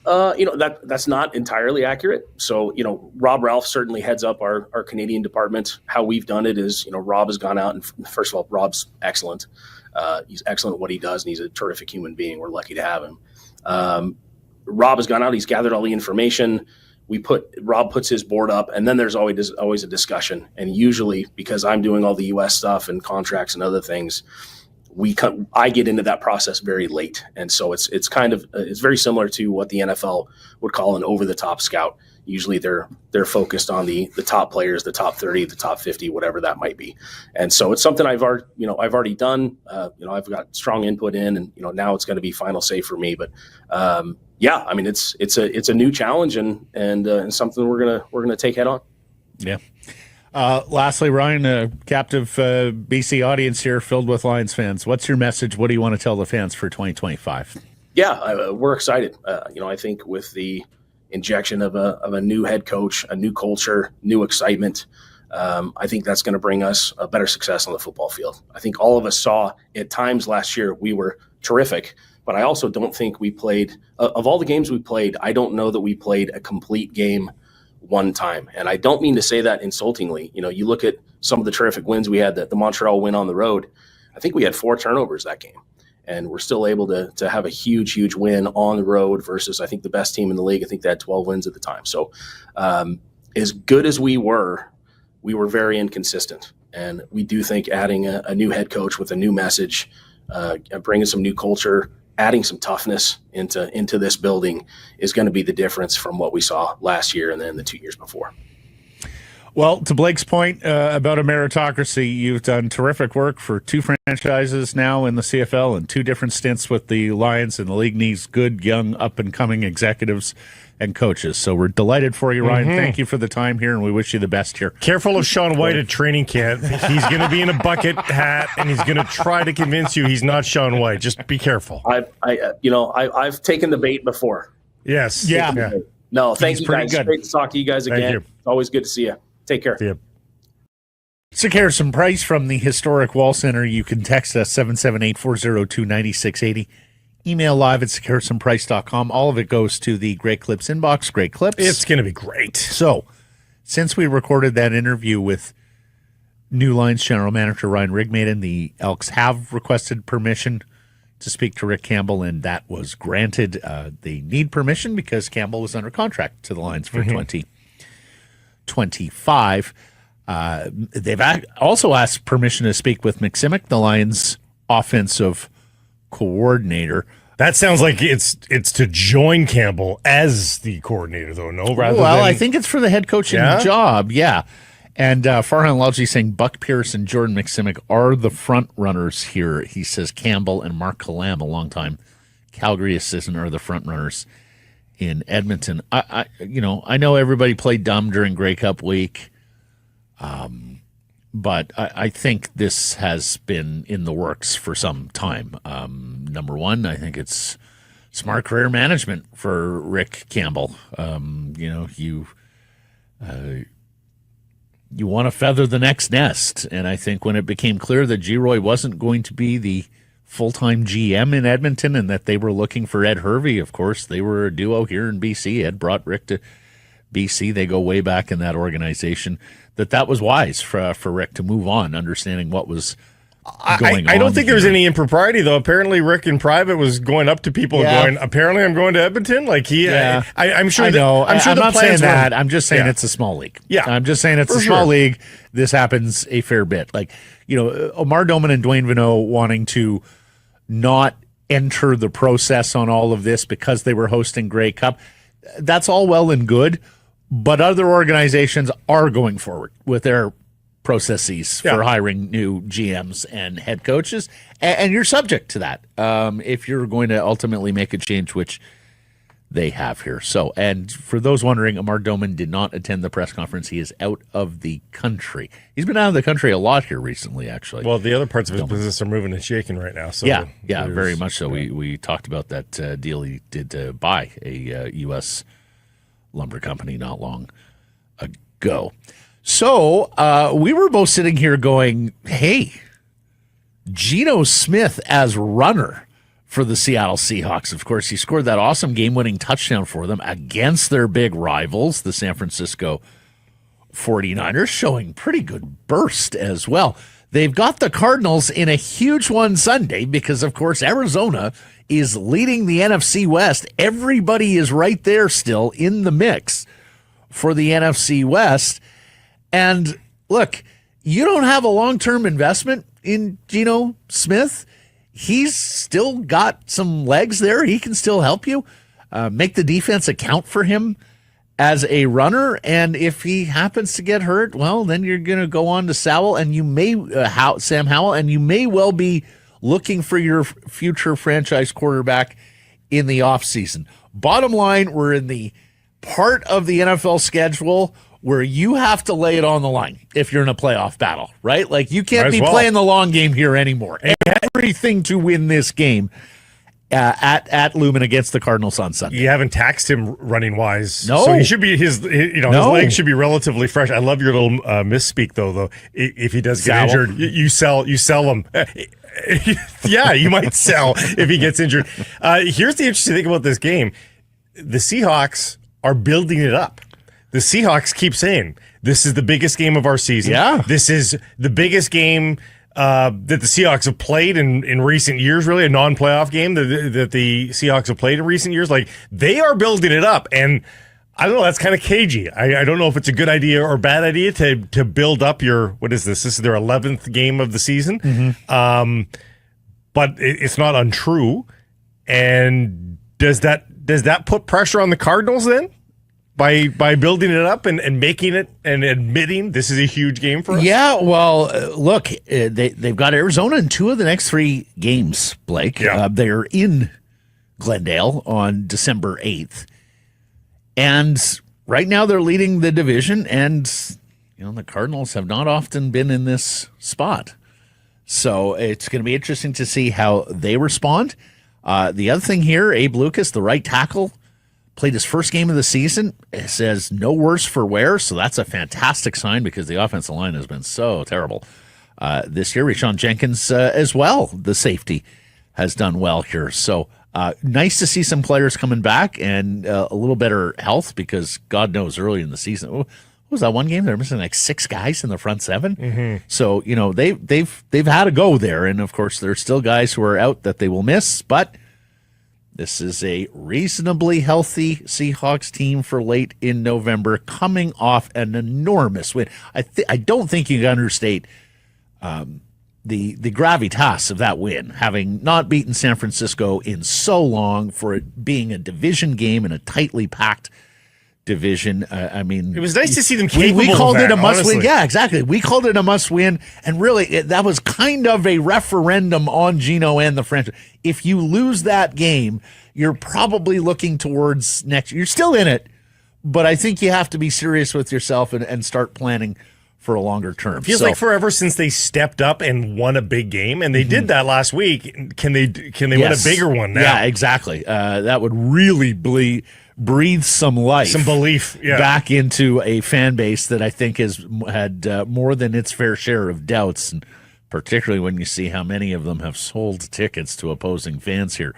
That's not entirely accurate. So, Rob Ralph certainly heads up our Canadian department. How we've done it is, Rob has gone out, and first of all, Rob's excellent. He's excellent at what he does, and he's a terrific human being. We're lucky to have him. Rob has gone out. He's gathered all the information. Rob puts his board up, and then there's always a discussion. And usually, because I'm doing all the U.S. stuff and contracts and other things, I get into that process very late. And so it's very similar to what the NFL would call an over-the-top scout. Usually they're focused on the top players, the top 30, the top 50, whatever that might be. And so it's something I've already done. I've got strong input in, and now it's going to be final say for me. But it's a new challenge and something we're gonna take head on. Yeah. Lastly, Ryan, a captive BC audience here filled with Lions fans. What's your message? What do you want to tell the fans for 2025? Yeah, we're excited. I think with the injection of a new head coach, a new culture, new excitement, I think that's going to bring us a better success on the football field. I think all of us saw at times last year we were terrific, but I also don't think we played of all the games we played. I don't know that we played a complete game one time. And I don't mean to say that insultingly. You look at some of the terrific wins we had, the Montreal win on the road. I think we had 4 turnovers that game, and we're still able to have a huge win on the road versus, I think, the best team in the league. I think they had 12 wins at the time. So as good as we were very inconsistent. And we do think adding a new head coach with a new message, bringing some new culture, adding some toughness into this building is going to be the difference from what we saw last year and then the 2 years before. Well, to Blake's point about a meritocracy, you've done terrific work for 2 franchises now in the CFL and 2 different stints with the Lions, and the league needs good, young, up-and-coming executives and coaches. So we're delighted for you, Ryan. Thank you for the time here, and we wish you the best here. Careful of Sean White at training camp. He's going to be in a bucket hat, and he's going to try to convince you he's not Sean White. Just be careful. I've taken the bait before. Yes. Yeah. No, thank you guys. Good. Great to talk to you guys again. It's always good to see you. Take care. See you. Sick Harrison Price from the Historic Wall Center. You can text us 778-402-9680. Email live at sickharrisonprice.com. All of it goes to the Great Clips inbox. Great Clips. It's going to be great. So, since we recorded that interview with new Lions General Manager Ryan Rigmaiden, the Elks have requested permission to speak to Rick Campbell, and that was granted. They need permission because Campbell was under contract to the Lions for 2025. They've also asked permission to speak with McSimic, the Lions offensive coordinator. That sounds like it's to join Campbell as the coordinator, though. No, I think it's for the head coaching job. Yeah. And Farhan Lalji saying Buck Pierce and Jordan McSimic are the front runners here. He says Campbell and Mark Kalam, a longtime Calgary assistant, are the front runners in Edmonton. I know everybody played dumb during Grey Cup week, but I think this has been in the works for some time. Number one, I think it's smart career management for Rick Campbell. You want to feather the next nest. And I think when it became clear that G-Roy wasn't going to be the full-time GM in Edmonton and that they were looking for Ed Hervey, of course, they were a duo here in BC. Ed brought Rick to BC. They go way back in that organization. That was wise for Rick to move on, understanding what was going on. I don't think here. there's any impropriety, though. Apparently, Rick in private was going up to people and going, apparently I'm going to Edmonton. Like I'm sure. I know. I'm sure I'm the not saying plans that. were, I'm just saying it's a small league. Yeah. I'm just saying it's a small league. This happens a fair bit. Like, Omar Doman and Dwayne Vanneau wanting to not enter the process on all of this because they were hosting Grey Cup. That's all well and good, but other organizations are going forward with their processes for hiring new GMs and head coaches, and you're subject to that if you're going to ultimately make a change, which they have here. So, and for those wondering, Amar Doman did not attend the press conference. He is out of the country. He's been out of the country a lot here recently, actually. Well, the other parts of his business are moving and shaking right now. So yeah, very much so. We talked about that deal he did to buy a U.S. lumber company not long ago. So we were both sitting here going, hey, Geno Smith as runner for the Seattle Seahawks. Of course, he scored that awesome game-winning touchdown for them against their big rivals, the San Francisco 49ers, showing pretty good burst as well. They've got the Cardinals in a huge one Sunday because, of course, Arizona is leading the NFC West. Everybody is right there still in the mix for the NFC West. And look, you don't have a long-term investment in Geno Smith. He's still got some legs there. He can still help you. Make the defense account for him as a runner. And if he happens to get hurt, well, then you're going to go on to Sowell and you may Sam Howell, and you may well be looking for your future franchise quarterback in the offseason. Bottom line, we're in the part of the NFL schedule where you have to lay it on the line if you're in a playoff battle, right? Like, you can't be playing the long game here anymore. Everything to win this game at Lumen against the Cardinals on Sunday. You haven't taxed him running wise. No. So he should be, his legs should be relatively fresh. I love your little misspeak though. If he does get injured, you sell him. Yeah, you might sell if he gets injured. Here's the interesting thing about this game. The Seahawks are building it up. The Seahawks keep saying, this is the biggest game of our season. Yeah. This is the biggest game that the Seahawks have played in recent years, really, a non-playoff game that the Seahawks have played in recent years. Like, they are building it up. And I don't know, that's kind of cagey. I don't know if it's a good idea or bad idea to build up your, what is this? This is their 11th game of the season. Mm-hmm. But it's not untrue. And does that put pressure on the Cardinals then? By building it up and making it and admitting this is a huge game for us? Yeah, well, look, they've got Arizona in 2 of the next 3 games, Blake. Yeah. They're in Glendale on December 8th. And right now they're leading the division, and the Cardinals have not often been in this spot. So it's going to be interesting to see how they respond. The other thing here, Abe Lucas, the right tackle, played his first game of the season. It says no worse for wear, so that's a fantastic sign because the offensive line has been so terrible this year. Rashawn Jenkins as well, the safety, has done well here. So nice to see some players coming back and a little better health because God knows early in the season, what was that one game? They're missing like 6 guys in the front 7. Mm-hmm. So, they've had to go there. And of course, there's still guys who are out that they will miss, but this is a reasonably healthy Seahawks team for late in November, coming off an enormous win. I don't think you can understate the gravitas of that win, having not beaten San Francisco in so long, for it being a division game in a tightly packed division. It was nice to see them capable we called of that, it a must-win. honestly. Yeah, exactly. We called it a must-win, and really, that was kind of a referendum on Geno and the franchise. If you lose that game, you're probably looking towards next. You're still in it, but I think you have to be serious with yourself and start planning for a longer term. Feels like forever since they stepped up and won a big game, and they did that last week. Can they win a bigger one now? Yeah, exactly. That would really breathe some life, some belief back into a fan base that I think has had more than its fair share of doubts, and particularly when you see how many of them have sold tickets to opposing fans here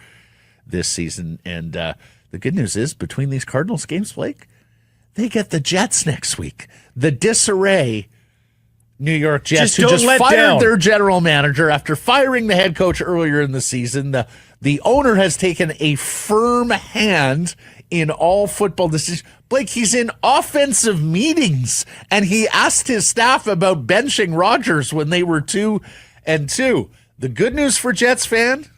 this season. And the good news is, between these Cardinals games, Blake, they get the Jets next week. The disarray New York Jets, who don't just let fired down. their general manager after firing the head coach earlier in the season. The owner has taken a firm hand in all football decisions. Blake, he's in offensive meetings, and he asked his staff about benching Rodgers when they were 2-2. The good news for Jets fans,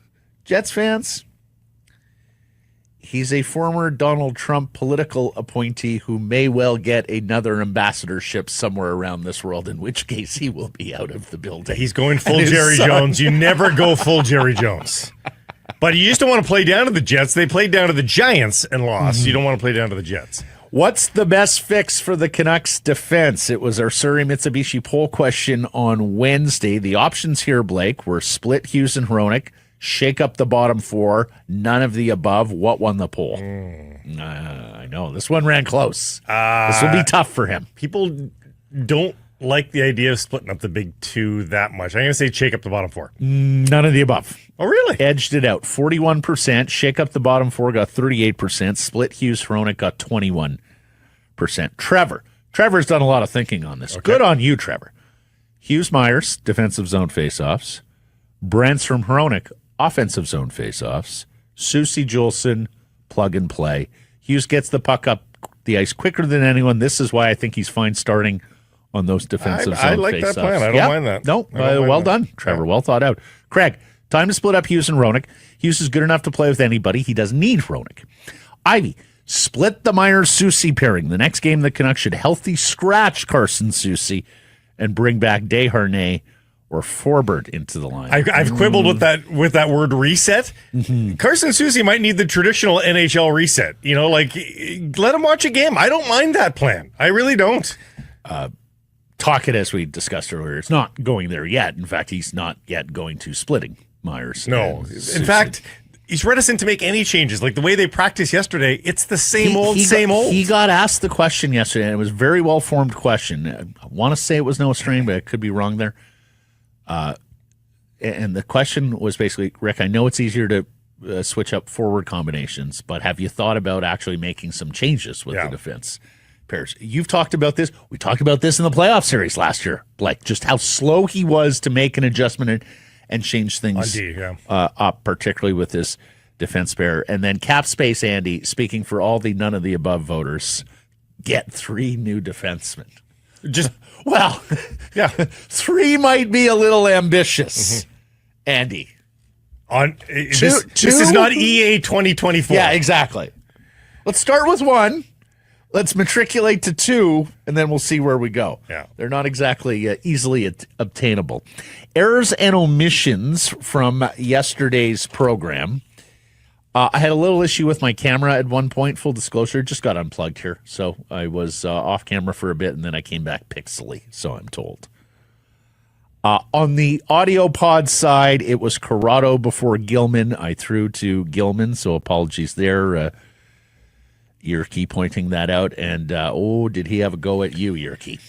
he's a former Donald Trump political appointee who may well get another ambassadorship somewhere around this world, in which case he will be out of the building. He's going full Jerry Jones. You never go full Jerry Jones. But you used to want to play down to the Jets. They played down to the Giants and lost. You don't want to play down to the Jets. What's the best fix for the Canucks defense? It was our Surrey Mitsubishi poll question on Wednesday. The options here, Blake, were split Hughes and Hronik, shake up the bottom four, none of the above. What won the poll? I know. This one ran close. This will be tough for him. People don't like the idea of splitting up the big two that much. I'm going to say shake up the bottom four. None of the above. Oh, really? Edged it out. 41%. Shake up the bottom four got 38%. Split Hughes Hronik got 21%. Trevor's done a lot of thinking on this. Okay. Good on you, Trevor. Hughes Myers, defensive zone faceoffs. Brandstrom Hronik, offensive zone faceoffs. Susie Juleson, plug and play. Hughes gets the puck up the ice quicker than anyone. This is why I think he's fine starting on those defensive zone I like faceoffs. that plan. I don't mind that. No, well done, Trevor. Well thought out. Craig, time to split up Hughes and Hronik. Hughes is good enough to play with anybody. He doesn't need Hronik. Ivy, split the Myers-Susie pairing. The next game, the Canucks should healthy scratch Carson Susie and bring back Desharnais or Forbert into the line. I've quibbled with that word reset. Carson Susie might need the traditional NHL reset. You know, like let him watch a game. I don't mind that plan. I really don't. Talk it as we discussed earlier. It's not going there yet. In fact, he's not yet going to splitting Myers. No. In fact, he's reticent to make any changes. Like the way they practiced yesterday, it's the same old. He got asked the question yesterday, and it was a very well-formed question. I want to say it was no strain, but I could be wrong there. And the question was basically, Rick, I know it's easier to switch up forward combinations, but have you thought about actually making some changes with the defense pairs? You've talked about this. We talked about this in the playoff series last year, Blake, just how slow he was to make an adjustment and change things up, particularly with this defense pair. And then cap space, Andy, speaking for all the none of the above voters, get 3 new defensemen. Just well, 3 might be a little ambitious, Andy. This is not EA 2024. Yeah, exactly. Let's start with 1. Let's matriculate to 2, and then we'll see where we go. Yeah. They're not exactly easily obtainable. Errors and omissions from yesterday's program. I had a little issue with my camera at one point, full disclosure. Just got unplugged here. So I was off camera for a bit, and then I came back pixely, so I'm told. On the audio pod side, it was Corrado before Gilman. I threw to Gilman, so apologies there. Yerke pointing that out. And, did he have a go at you, Yerke?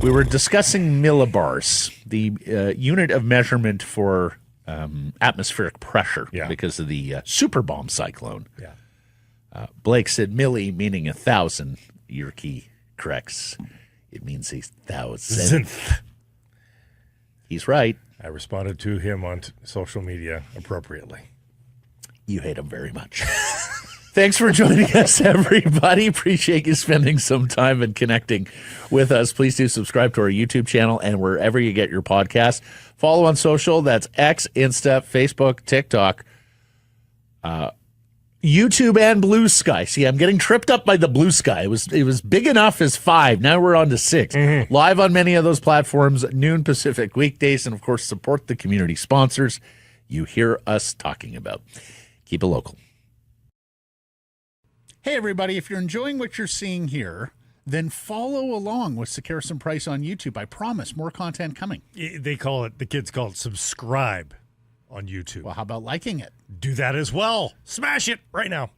We were discussing millibars, the unit of measurement for atmospheric pressure because of the super bomb cyclone. Yeah. Blake said milli, meaning 1,000. Yerke corrects. It means 1,000. He's right. I responded to him on social media appropriately. You hate him very much. Thanks for joining us, everybody. Appreciate you spending some time and connecting with us. Please do subscribe to our YouTube channel and wherever you get your podcast. Follow on social. That's X, Insta, Facebook, TikTok, YouTube, and Blue Sky. See, I'm getting tripped up by the Blue Sky. It was big enough as 5. Now we're on to 6. Live on many of those platforms, noon Pacific weekdays, and of course, support the community sponsors you hear us talking about. Keep it local. Hey, everybody, if you're enjoying what you're seeing here, then follow along with Sekeres and Price on YouTube. I promise more content coming. The kids call it subscribe on YouTube. Well, how about liking it? Do that as well. Smash it right now.